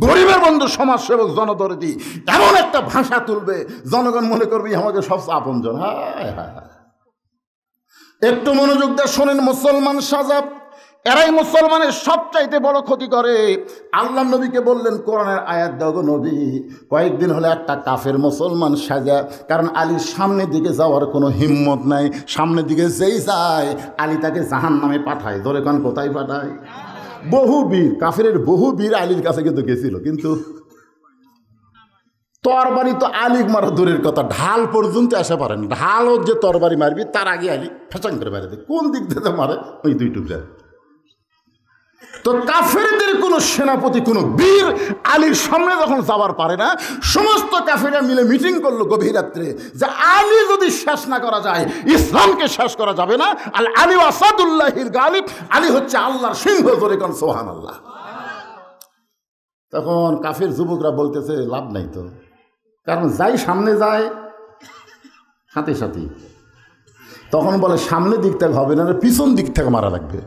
গরিবের বন্ধু সমাজসেবক জনদরদি এমন একটা ভাষা তুলবে, জনগণ মনে করবে আমাকে সবচেয়ে আপনজন। হায় হায়, একটু মনোযোগ দিয়ে শোনেন। মুসলমান সাজা, এরাই মুসলমানের সবচাইতে বড় ক্ষতি করে। আল্লাহ নবীকে বললেন কোরআনের আয়াত দাও গো নবী। কয়েকদিন হলে একটা কাফের মুসলমান সাজা, কারণ আলীর সামনের দিকে যাওয়ার কোনো হিম্মত নাই। সামনের দিকে যেই যায় আলী তাকে জাহান্নামে পাঠায়। ধরে কোন কোথায় পাঠায়? বহু বীর, কাফেরের বহু বীর আলীর কাছে কিন্তু গেছিল, কিন্তু তরবারি তো আলী মারা দূরের কথা, ঢাল পর্যন্ত আসা পারেন। ঢালও যে তরবারি মারবি তার আগে আলী ফেচাং করে বেড়াতে, কোন দিক থেকে মারে ওই দুইটুক যায়। তো কাফেরদের কোনো সেনাপতি, কোনো বীর আলীর সামনে যখন যাওয়ার পারে না, সমস্ত কাফেররা মিলে মিটিং করলো গভীর রাত্রে যে আলী যদি শেষ না করা যায়, ইসলামকে শেষ করা যাবে না। আল আলী আসাদুল্লাহির গালিব, আলী হচ্ছে আল্লাহর সিংহ। ধরে কোন সুবহানাল্লাহ। তখন কাফের যুবকরা বলতেছে লাভ নাই তো, কারণ যাই সামনে যায় সাথে সাথে। তখন বলে সামনের দিক থেকে হবে না, পিছন দিক থেকে মারা লাগবে।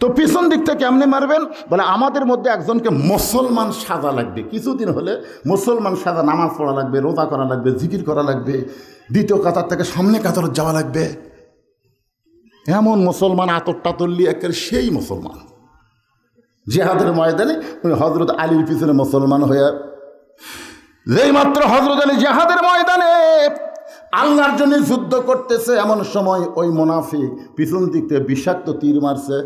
তো পিছন দিক থেকে কেমনে মারবেন? বলে আমাদের মধ্যে একজনকে মুসলমান সাজা লাগবে। কিছুদিন হলে মুসলমান সাজা, নামাজ পড়া লাগবে, রোজা করা লাগবে, জিকির করা লাগবে, দ্বিতীয় কাতার থেকে সামনে কাতার যাওয়া লাগবে। এমন মুসলমান আতর টাতল্লি একের সেই মুসলমান জিহাদের ময়দানে হজরত আলীর পিছনে মুসলমান হয়ে, যেই মাত্র হজরত আলী জিহাদের ময়দানে আল্লাহর জন্য যুদ্ধ করতেছে, এমন সময় ওই মুনাফিক পিছন দিক থেকে বিষাক্ত তীর মারছে।